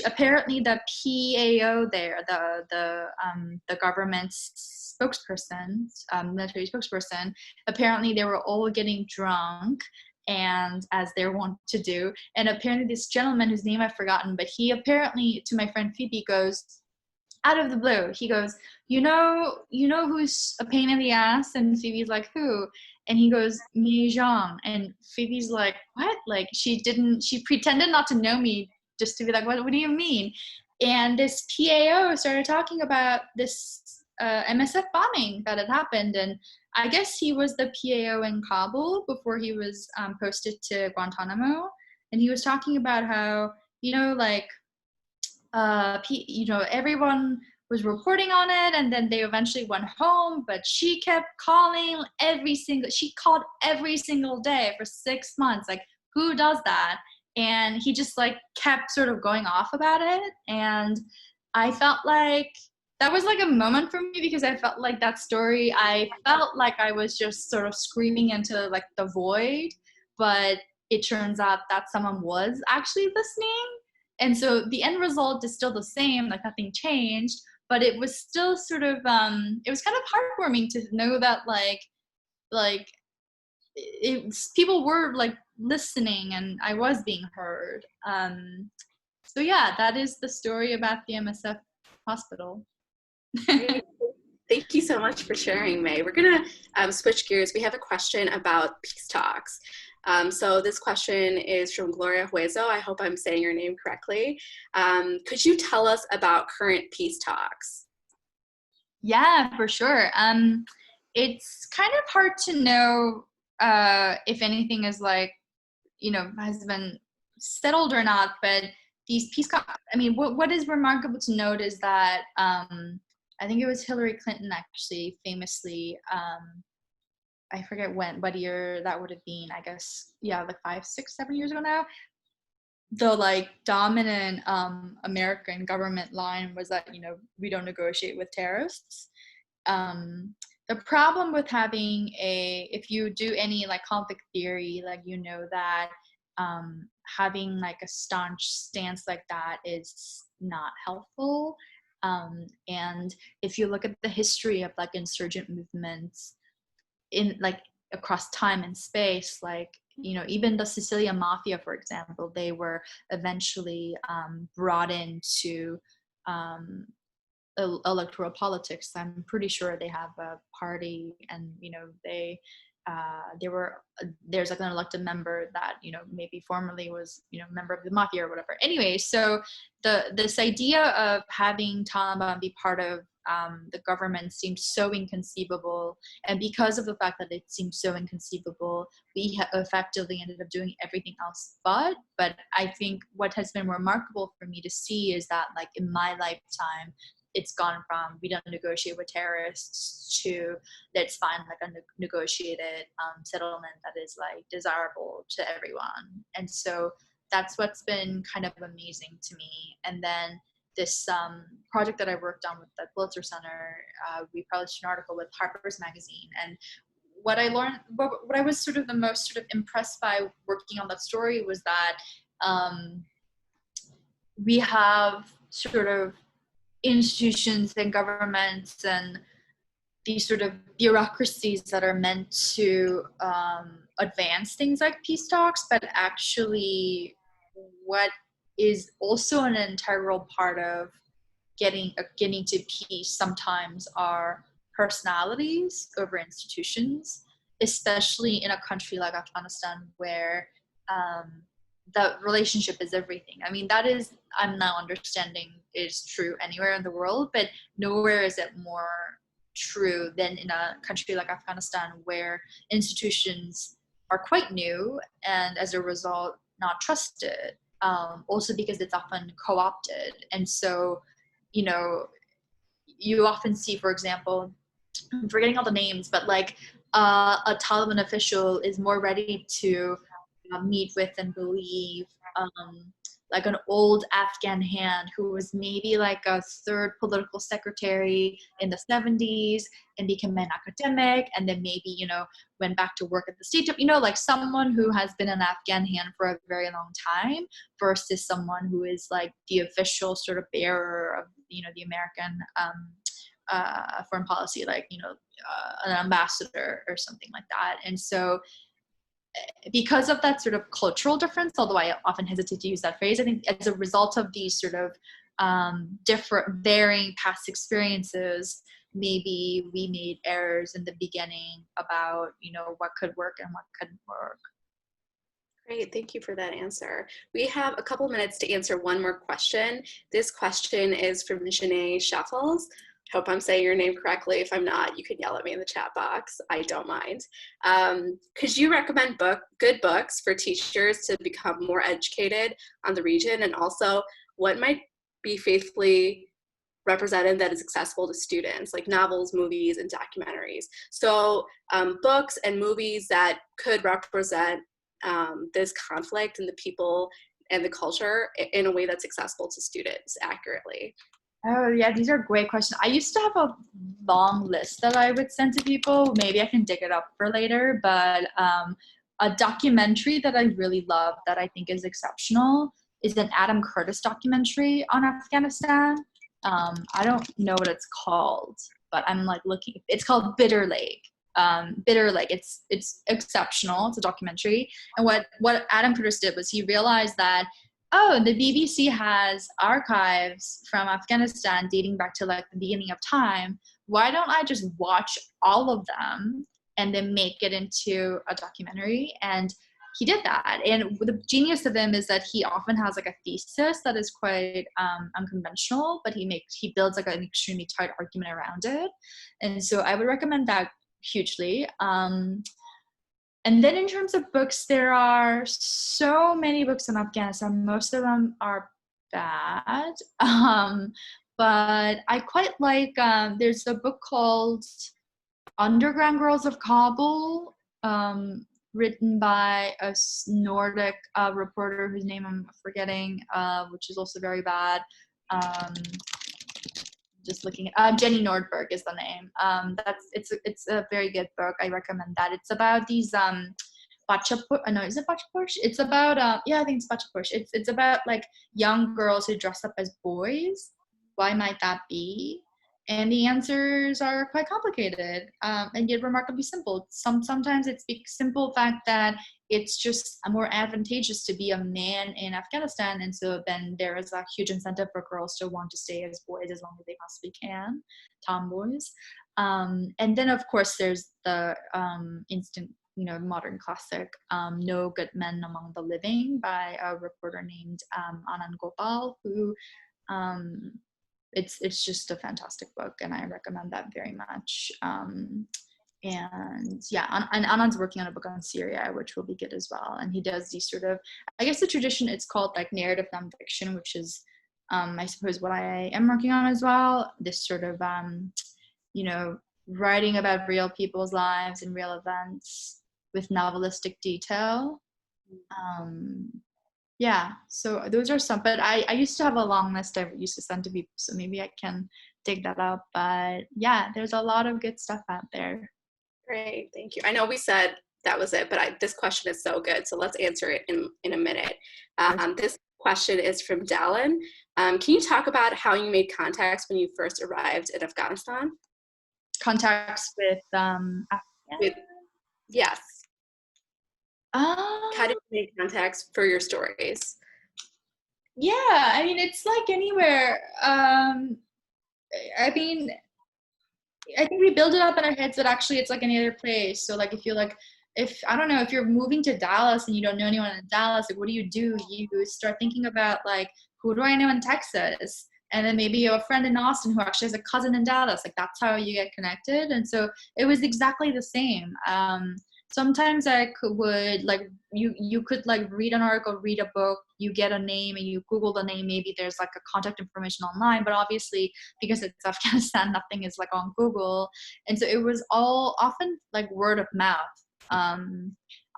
apparently the PAO there, the government's spokesperson, military spokesperson, apparently they were all getting drunk, and as they're wont to do. And apparently this gentleman, whose name I've forgotten, but he apparently, to my friend Phoebe, goes, out of the blue, he goes, you know who's a pain in the ass? And Phoebe's like, who? And he goes, me, Jeong. And Phoebe's like, what? Like, she pretended not to know me, just to be like, what do you mean? And this PAO started talking about this MSF bombing that had happened. And I guess he was the PAO in Kabul before he was posted to Guantanamo. And he was talking about how, everyone was reporting on it, and then they eventually went home, but she kept calling she called every single day for 6 months. Like, who does that? And he just like kept sort of going off about it. And I felt like that was like a moment for me, because I felt like that story, I felt like I was just sort of screaming into like the void, but it turns out that someone was actually listening. And so the end result is still the same, like nothing changed, but it was still sort of, it was kind of heartwarming to know that like people were like listening, and I was being heard. So yeah, that is the story about the MSF hospital. Thank you so much for sharing, May. We're going to switch gears. We have a question about peace talks. So this question is from Gloria Hueso. I hope I'm saying your name correctly. Could you tell us about current peace talks? Yeah, for sure. It's kind of hard to know if anything is like, has been settled or not, but these what is remarkable to note is that I think it was Hillary Clinton actually famously, I forget what year that would have been, I guess, yeah, like 5, 6, 7 years ago now. The like dominant American government line was that, we don't negotiate with terrorists. The problem with having if you do any like conflict theory, like, that having like a staunch stance like that is not helpful. And if you look at the history of like insurgent movements in like across time and space, like, even the Sicilian mafia, for example, they were eventually brought into electoral politics. I'm pretty sure they have a party, and there's like an elected member that maybe formerly was a member of the mafia or whatever. Anyway, so this idea of having Taliban be part of the government seemed so inconceivable, and because of the fact that it seemed so inconceivable, we effectively ended up doing everything else but I think what has been remarkable for me to see is that, like, in my lifetime, it's gone from we don't negotiate with terrorists to let's find like a negotiated settlement that is like desirable to everyone. And so that's what's been kind of amazing to me. And then this project that I worked on with the Pulitzer Center, we published an article with Harper's Magazine. And what I learned, what I was sort of the most sort of impressed by working on that story was that we have sort of institutions and governments and these sort of bureaucracies that are meant to advance things like peace talks, but actually what is also an integral part of getting to peace sometimes are personalities over institutions, especially in a country like Afghanistan where the relationship is everything. I mean, that is, I'm now understanding, is true anywhere in the world, but nowhere is it more true than in a country like Afghanistan, where institutions are quite new and as a result not trusted, also because it's often co-opted. And so, you often see, for example, I'm forgetting all the names, but like a Taliban official is more ready to meet with and believe like an old Afghan hand who was maybe like a third political secretary in the 70s and became an academic, and then maybe, went back to work at the State Department, like someone who has been an Afghan hand for a very long time versus someone who is like the official sort of bearer of, the American foreign policy, like, an ambassador or something like that. And so because of that sort of cultural difference, although I often hesitate to use that phrase, I think as a result of these sort of different, varying past experiences, maybe we made errors in the beginning about, what could work and what couldn't work. Great, thank you for that answer. We have a couple minutes to answer one more question. This question is from Janae Shuffles. Hope I'm saying your name correctly. If I'm not, you can yell at me in the chat box. I don't mind. Could you recommend good books for teachers to become more educated on the region? And also, what might be faithfully represented that is accessible to students, like novels, movies, and documentaries? So books and movies that could represent this conflict and the people and the culture in a way that's accessible to students accurately. Oh, yeah, these are great questions. I used to have a long list that I would send to people. Maybe I can dig it up for later, but a documentary that I really love that I think is exceptional is an Adam Curtis documentary on Afghanistan. I don't know what it's called, but I'm like looking. It's called Bitter Lake. bitter. Like it's exceptional. It's a documentary. And what Adam Curtis did was he realized that, oh, the BBC has archives from Afghanistan dating back to like the beginning of time. Why don't I just watch all of them and then make it into a documentary? And he did that. And the genius of him is that he often has like a thesis that is quite unconventional, but he builds like an extremely tight argument around it. And so I would recommend that hugely. And then in terms of books, there are so many books on Afghanistan. Most of them are bad. But I quite like, there's a book called Underground Girls of Kabul, written by a Nordic reporter whose name I'm forgetting, which is also very bad. Just looking at Jenny Nordberg is the name. It's a very good book. I recommend that. It's about these is it Bachapush? It's about I think it's Bachapush. It's about like young girls who dress up as boys. Why might that be? And the answers are quite complicated, and yet remarkably simple. Sometimes it's the simple fact that it's just more advantageous to be a man in Afghanistan, and so then there is a huge incentive for girls to want to stay as boys as long as they possibly can, tomboys. And then of course there's the instant, modern classic, No Good Men Among the Living by a reporter named Anand Gopal, who it's just a fantastic book, and I recommend that very much. And Anand's working on a book on Syria, which will be good as well. And he does these sort of, I guess the tradition, it's called like narrative nonfiction, which is, I suppose, what I am working on as well. This sort of, writing about real people's lives and real events with novelistic detail. So those are some, but I used to have a long list I used to send to people, so maybe I can dig that up. But yeah, there's a lot of good stuff out there. Great, thank you. I know we said that was it, but this question is so good, so let's answer it in a minute. This question is from Dallin. Can you talk about how you made contacts when you first arrived in Afghanistan? Contacts with yes. How did you make contacts for your stories? Yeah, I mean, it's like anywhere. I mean, I think we build it up in our heads that actually it's like any other place. So like if you're moving to Dallas and you don't know anyone in Dallas, like what do? You start thinking about like, who do I know in Texas? And then maybe you have a friend in Austin who actually has a cousin in Dallas. Like that's how you get connected. And so it was exactly the same. Sometimes you could like read an article, read a book, you get a name and you Google the name, maybe there's like a contact information online, but obviously because it's Afghanistan, nothing is like on Google. And so it was all often like word of mouth,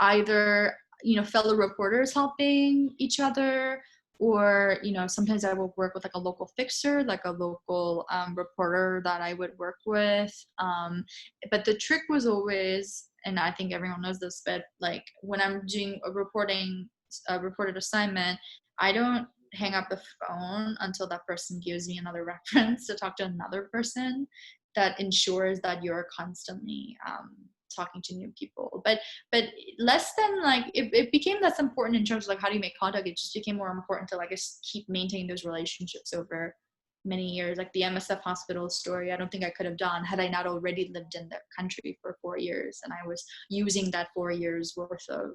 either, fellow reporters helping each other, or, sometimes I would work with like a local fixer, like a local reporter that I would work with. But the trick was always, and I think everyone knows this, but like when I'm doing a reported assignment, I don't hang up the phone until that person gives me another reference to talk to another person. That ensures that you're constantly talking to new people. But less than like, it became less important in terms of like how do you make contact. It just became more important to like just keep maintaining those relationships over many years. Like the MSF hospital story, I don't think I could have done had I not already lived in the country for 4 years, and I was using that 4 years worth of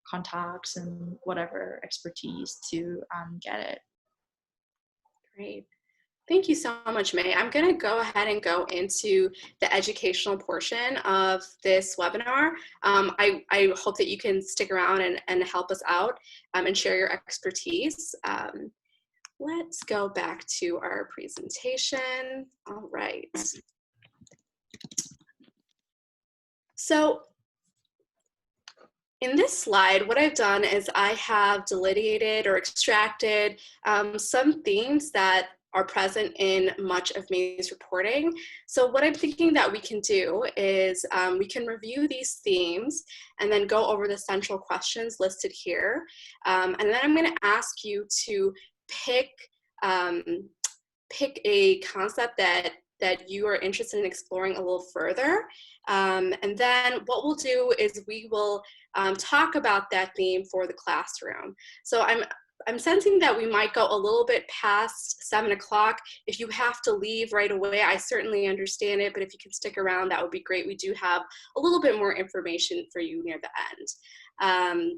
contacts and whatever expertise to get it. Great. Thank you so much, May. I'm going to go ahead and go into the educational portion of this webinar. I hope that you can stick around and help us out and share your expertise. Let's go back to our presentation. All right. So in this slide, what I've done is I have delineated or extracted some themes that are present in much of May's reporting. So what I'm thinking that we can do is we can review these themes and then go over the central questions listed here. And then I'm going to ask you to pick a concept that that you are interested in exploring a little further. And then what we'll do is we will talk about that theme for the classroom. So I'm sensing that we might go a little bit past 7 o'clock. If you have to leave right away, I certainly understand it, but if you can stick around, that would be great. We do have a little bit more information for you near the end.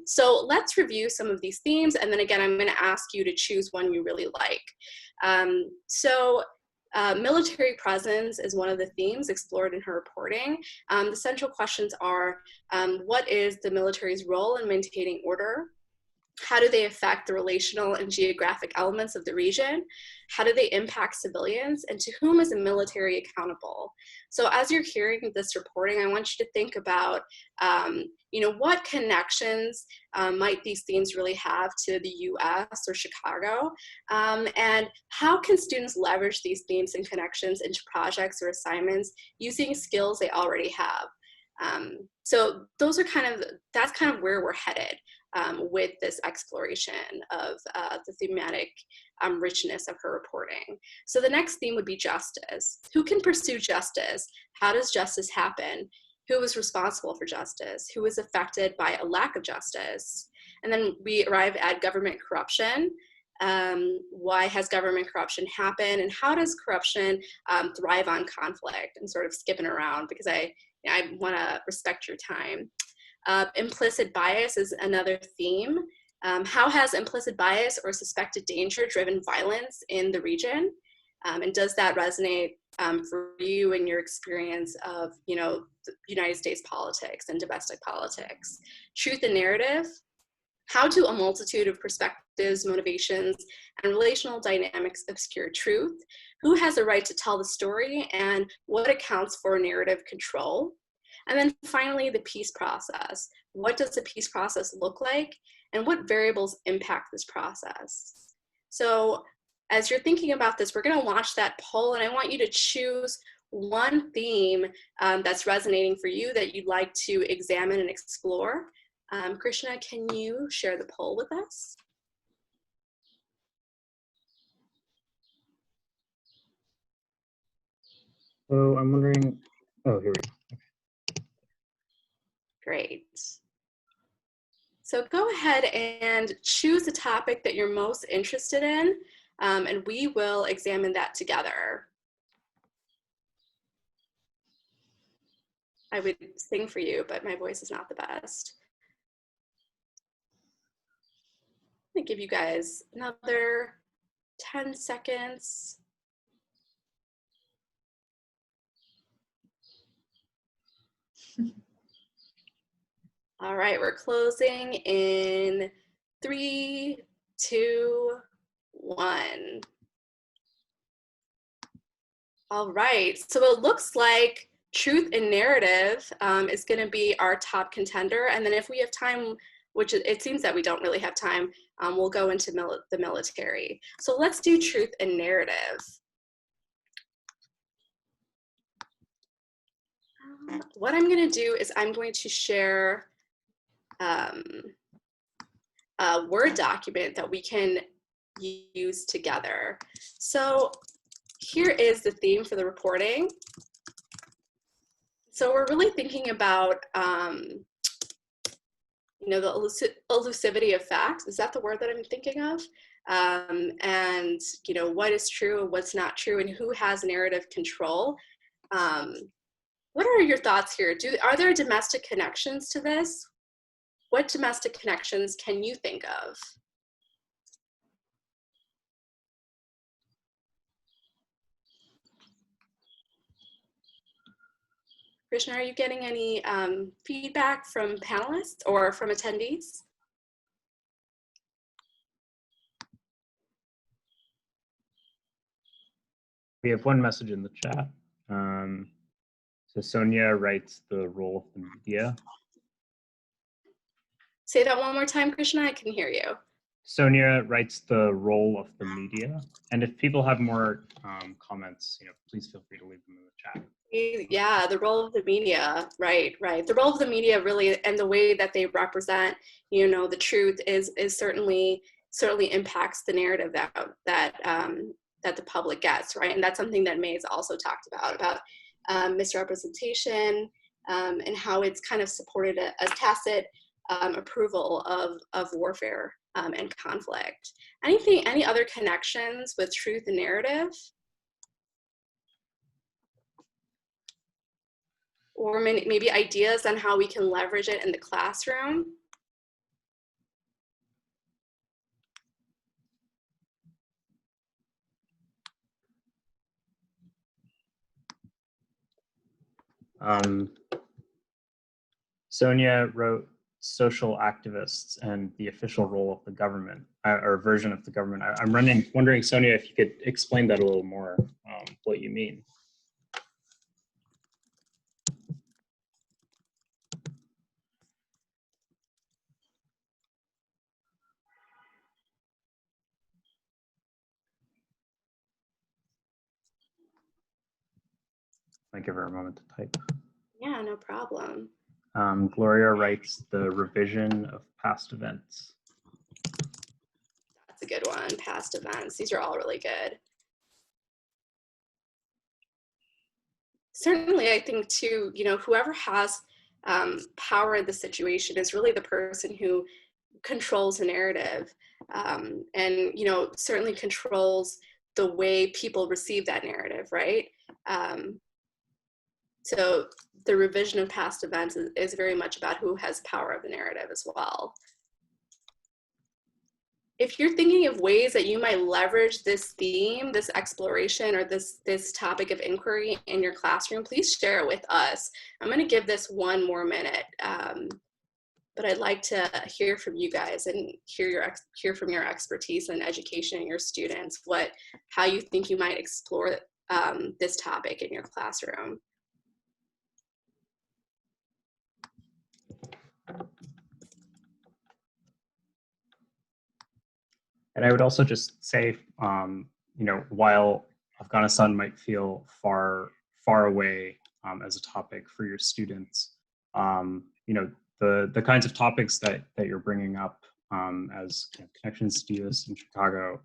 So let's review some of these themes, and then again, I'm going to ask you to choose one you really like. Military presence is one of the themes explored in her reporting. The central questions are, what is the military's role in maintaining order? How do they affect the relational and geographic elements of the region? How do they impact civilians? And to whom is the military accountable? So as you're hearing this reporting, I want you to think about, what connections might these themes really have to the US or Chicago? And how can students leverage these themes and connections into projects or assignments using skills they already have? So that's kind of where we're headed with this exploration of the thematic richness of her reporting. So the next theme would be justice. Who can pursue justice? How does justice happen? Who is responsible for justice? Who is affected by a lack of justice? And then we arrive at government corruption. Why has government corruption happened? And how does corruption thrive on conflict? And sort of skipping around because I want to respect your time. Implicit bias is another theme. How has implicit bias or suspected danger driven violence in the region? And does that resonate for you in your experience of, the United States politics and domestic politics? Truth and narrative. How do a multitude of perspectives, motivations, and relational dynamics obscure truth? Who has a right to tell the story, and what accounts for narrative control? And then finally, the peace process. What does the peace process look like, and what variables impact this process? So as you're thinking about this, we're going to watch that poll, and I want you to choose one theme that's resonating for you that you'd like to examine and explore. Krishna, can you share the poll with us? So I'm wondering, oh, here we go. Great. So go ahead and choose a topic that you're most interested in, and we will examine that together. I would sing for you, but my voice is not the best. I'm gonna give you guys another 10 seconds. All right, we're closing in 3, 2, 1. All right, so it looks like truth and narrative is going to be our top contender. And then if we have time, which it seems that we don't really have time, we'll go into the military. So let's do truth and narrative. What I'm going to do is I'm going to share a Word document that we can use together. So here is the theme for the reporting. So we're really thinking about, the elusivity of facts. Is that the word that I'm thinking of? And, what is true and what's not true, and who has narrative control. What are your thoughts here? Are there domestic connections to this? What domestic connections can you think of? Krishna, are you getting any feedback from panelists or from attendees? We have one message in the chat. So Sonia writes the role of the media. Say that one more time, Krishna, I can hear you. Sonia writes the role of the media. And if people have more comments, please feel free to leave them in the chat. Yeah, the role of the media, right. The role of the media really, and the way that they represent, the truth is certainly impacts the narrative that that the public gets, right? And that's something that May has also talked about misrepresentation, and how it's kind of supported a tacit approval of warfare and conflict. Any other connections with truth and narrative? Or maybe ideas on how we can leverage it in the classroom? Sonia wrote social activists and the official role of the government, or version of the government. I'm wondering, Sonia, if you could explain that a little more, what you mean. I give her a moment to type. Yeah, no problem. Gloria writes the revision of past events. That's a good one, past events. These are all really good. Certainly, I think too, whoever has power in the situation is really the person who controls the narrative, and, certainly controls the way people receive that narrative, right? So the revision of past events is very much about who has power of the narrative as well. If you're thinking of ways that you might leverage this theme, this exploration, or this topic of inquiry in your classroom, please share it with us. I'm going to give this one more minute, but I'd like to hear from you guys and hear from your expertise in education and your students, how you think you might explore this topic in your classroom. And I would also just say, while Afghanistan might feel far away as a topic for your students, the kinds of topics that you're bringing up as connections to US and Chicago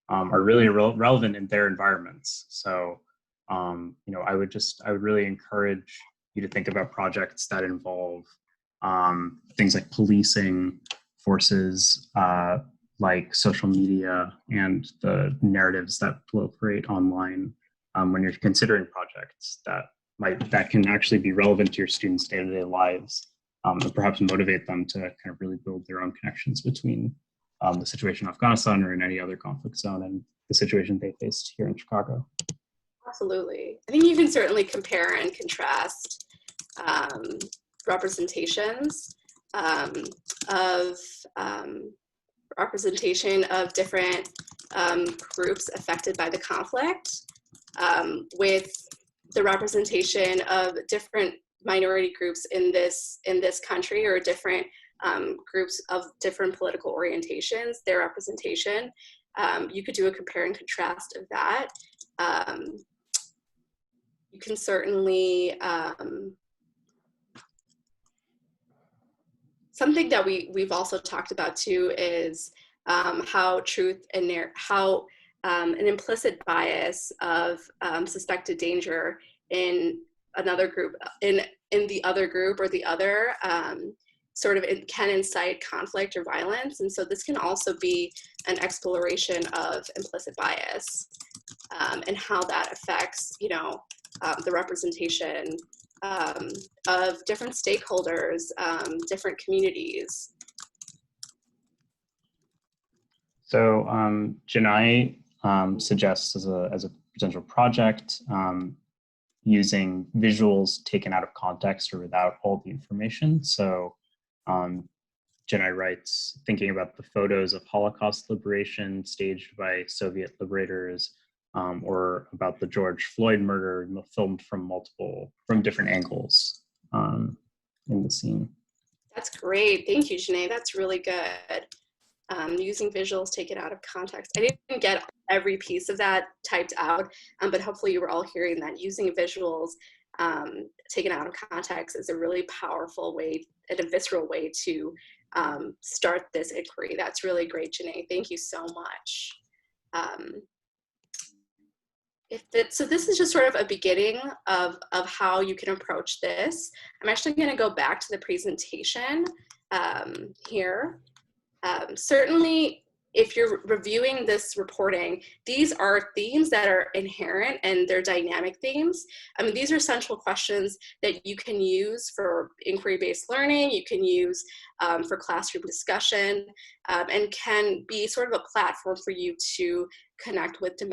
are really relevant in their environments. So, I would really encourage you to think about projects that involve things like policing forces, like social media and the narratives that proliferate online, when you're considering projects that can actually be relevant to your students' day-to-day lives, and perhaps motivate them to kind of really build their own connections between the situation in Afghanistan or in any other conflict zone and the situation they faced here in Chicago. Absolutely. I think you can certainly compare and contrast representations of different groups affected by the conflict with the representation of different minority groups in this country, or different groups of different political orientations, their representation. You could do a compare and contrast of that. You can certainly, something that we've also talked about too is how truth and how an implicit bias of suspected danger in another group, in the other group or the other, can incite conflict or violence. And so this can also be an exploration of implicit bias and how that affects, the representation of different stakeholders, different communities. So Janai suggests as a potential project, using visuals taken out of context or without all the information. So Janai writes, thinking about the photos of Holocaust liberation staged by Soviet liberators, or about the George Floyd murder filmed from different angles in the scene. That's great. Thank you, Janai. That's really good. Using visuals taken out of context. I didn't get every piece of that typed out, but hopefully you were all hearing that using visuals taken out of context is a really powerful way and a visceral way to start this inquiry. That's really great, Janai. Thank you so much. So this is just sort of a beginning of how you can approach this. I'm actually going to go back to the presentation here. Certainly, if you're reviewing this reporting, these are themes that are inherent and they're dynamic themes. I mean, these are central questions that you can use for inquiry-based learning, you can use for classroom discussion, and can be sort of a platform for you to connect with the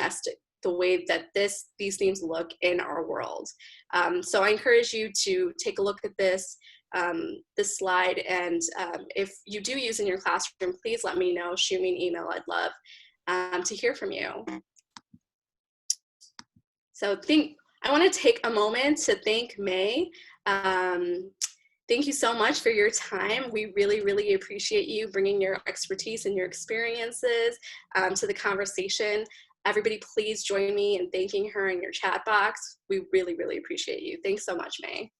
way that these themes look in our world. So I encourage you to take a look at this slide, and if you do use in your classroom, please let me know, shoot me an email. I'd love to hear from you. So I want to take a moment to thank May. Thank you so much for your time. We really, really appreciate you bringing your expertise and your experiences to the conversation. Everybody, please join me in thanking her in your chat box. We really, really appreciate you. Thanks so much, May.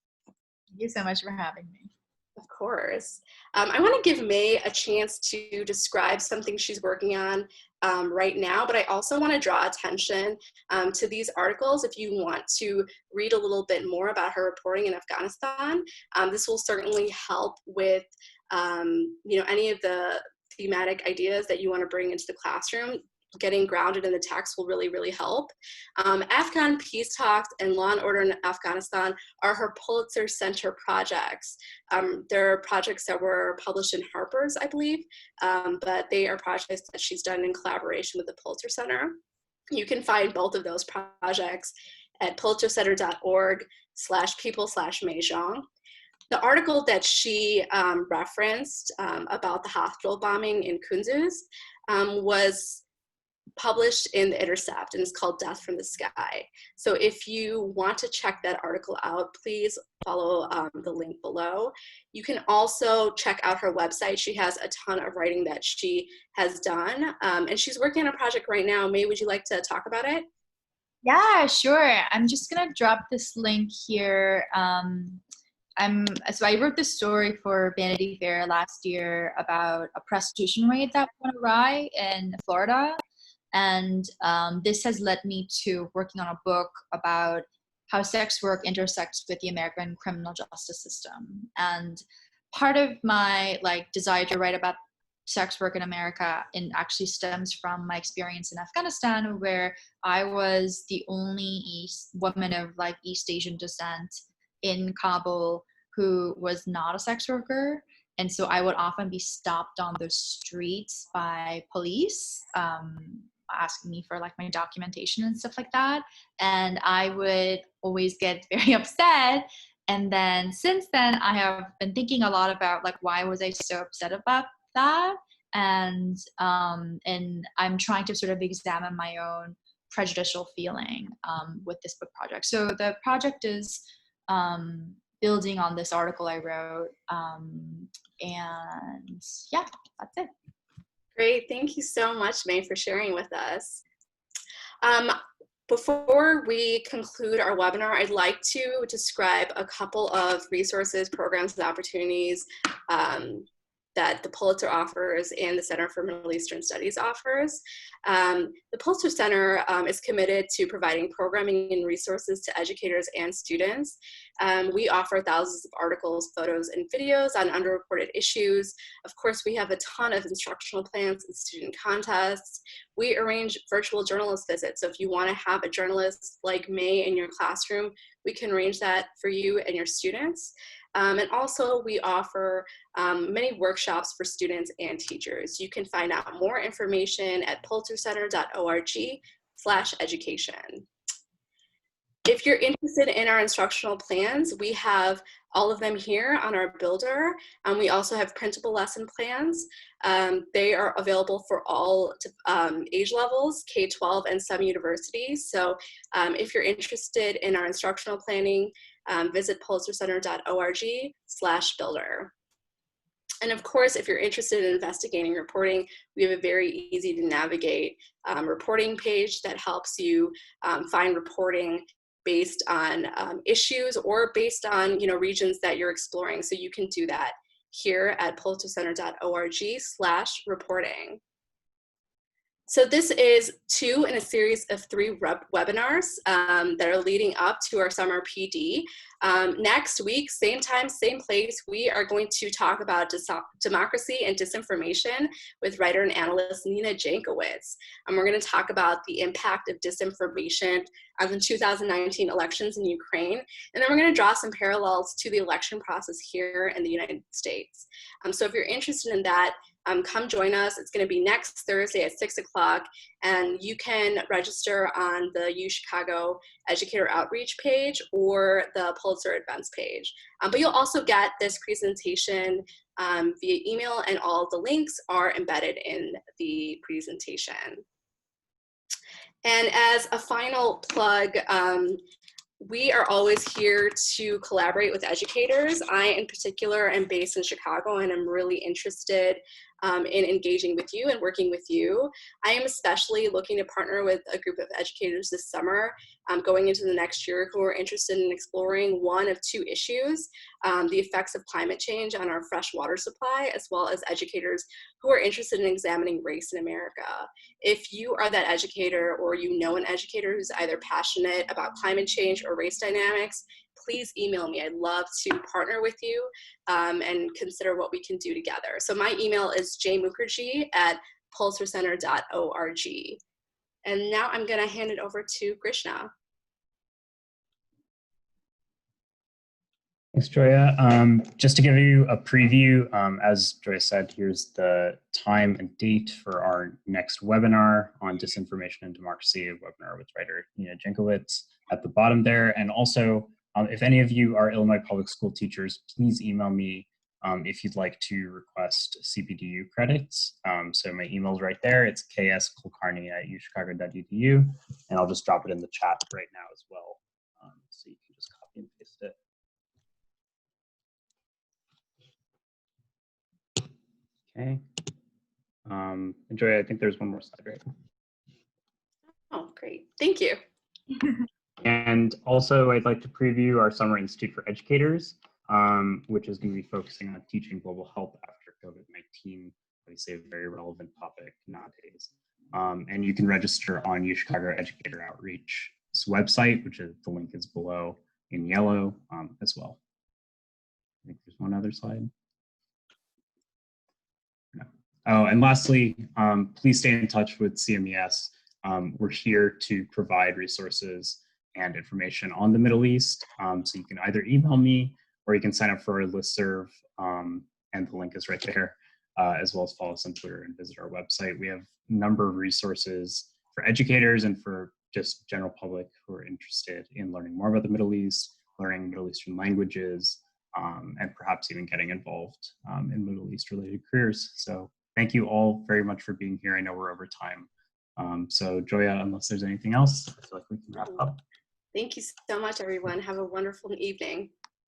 Thank you so much for having me. Of course. I want to give May a chance to describe something she's working on right now, but I also want to draw attention to these articles. If you want to read a little bit more about her reporting in Afghanistan, this will certainly help with any of the thematic ideas that you want to bring into the classroom. Getting grounded in the text will really, really help. Afghan Peace Talks and Law and Order in Afghanistan are her Pulitzer Center projects. They're projects that were published in Harper's, I believe, but they are projects that she's done in collaboration with the Pulitzer Center. You can find both of those projects at pulitzercenter.org/people/May Jeong. The article that she referenced about the hospital bombing in Kunduz was published in The Intercept, and it's called Death from the Sky. So if you want to check that article out, please follow the link below. You can also check out her website. She has a ton of writing that she has done, and she's working on a project right now. May, would you like to talk about it? Yeah, sure. I'm just gonna drop this link here. So I wrote this story for Vanity Fair last year about a prostitution raid that went awry in Florida. And this has led me to working on a book about how sex work intersects with the American criminal justice system. And part of my desire to write about sex work in America actually stems from my experience in Afghanistan, where I was the only woman of East Asian descent in Kabul who was not a sex worker. And so I would often be stopped on the streets by police, asking me for my documentation and stuff like that. And I would always get very upset. And then since then, I have been thinking a lot about why was I so upset about that? And I'm trying to sort of examine my own prejudicial feeling with this book project. So the project is building on this article I wrote. And yeah, that's it. Great, thank you so much, May, for sharing with us. Before we conclude our webinar, I'd like to describe a couple of resources, programs, and opportunities that the Pulitzer offers and the Center for Middle Eastern Studies offers. The Pulitzer Center is committed to providing programming and resources to educators and students. We offer thousands of articles, photos, and videos on underreported issues. Of course, we have a ton of instructional plans and student contests. We arrange virtual journalist visits. So if you want to have a journalist like May in your classroom, we can arrange that for you and your students. And also we offer many workshops for students and teachers. You can find out more information at pulitzercenter.org/education. If you're interested in our instructional plans, we have all of them here on our builder. We also have printable lesson plans. They are available for all age levels, K-12 and some universities. So if you're interested in our instructional planning, visit pulitzercenter.org/builder. And of course, if you're interested in investigating reporting, we have a very easy to navigate reporting page that helps you find reporting based on issues or based on regions that you're exploring. So you can do that here at pulitzercenter.org/reporting. So this is 2 in a series of 3 webinars that are leading up to our summer PD. Next week, same time, same place, we are going to talk about democracy and disinformation with writer and analyst Nina Jankowicz. And we're going to talk about the impact of disinformation on the 2019 elections in Ukraine. And then we're going to draw some parallels to the election process here in the United States. So if you're interested in that, come join us. It's going to be next Thursday at 6 o'clock, and you can register on the UChicago Educator Outreach page or the Pulitzer events page. But you'll also get this presentation via email, and all the links are embedded in the presentation. And as a final plug, we are always here to collaborate with educators. I, in particular, am based in Chicago, and I'm really interested in engaging with you and working with you. I am especially looking to partner with a group of educators this summer going into the next year who are interested in exploring one of 2 issues, the effects of climate change on our fresh water supply, as well as educators who are interested in examining race in America. If you are that educator, or you know an educator who's either passionate about climate change or race dynamics, please email me. I'd love to partner with you and consider what we can do together. So my email is jmukherjee@pulitcercenter.org. And now I'm going to hand it over to Krishna. Thanks, Joya. Just to give you a preview, as Joya said, here's the time and date for our next webinar on disinformation and democracy, a webinar with writer Nina Jankowicz at the bottom there. And also, if any of you are Illinois public school teachers, please email me if you'd like to request CPDU credits. So my email's right there. It's kskulkarni@uchicago.edu, and I'll just drop it in the chat right now as well. So you can just copy and paste it. Okay. Joya, I think there's one more slide, right? Oh, great. Thank you. And also, I'd like to preview our Summer Institute for Educators, which is going to be focusing on teaching global health after COVID-19, obviously a very relevant topic nowadays. And you can register on UChicago Educator Outreach's website, which is, the link is below in yellow as well. I think there's one other slide. No. Oh, and lastly, please stay in touch with CMES. We're here to provide resources and information on the Middle East. So you can either email me, or you can sign up for our listserv, and the link is right there, as well as follow us on Twitter and visit our website. We have a number of resources for educators and for just general public who are interested in learning more about the Middle East, learning Middle Eastern languages, and perhaps even getting involved in Middle East related careers. So thank you all very much for being here. I know we're over time. So Joya, unless there's anything else, I feel like we can wrap up. Thank you so much, everyone. Have a wonderful evening.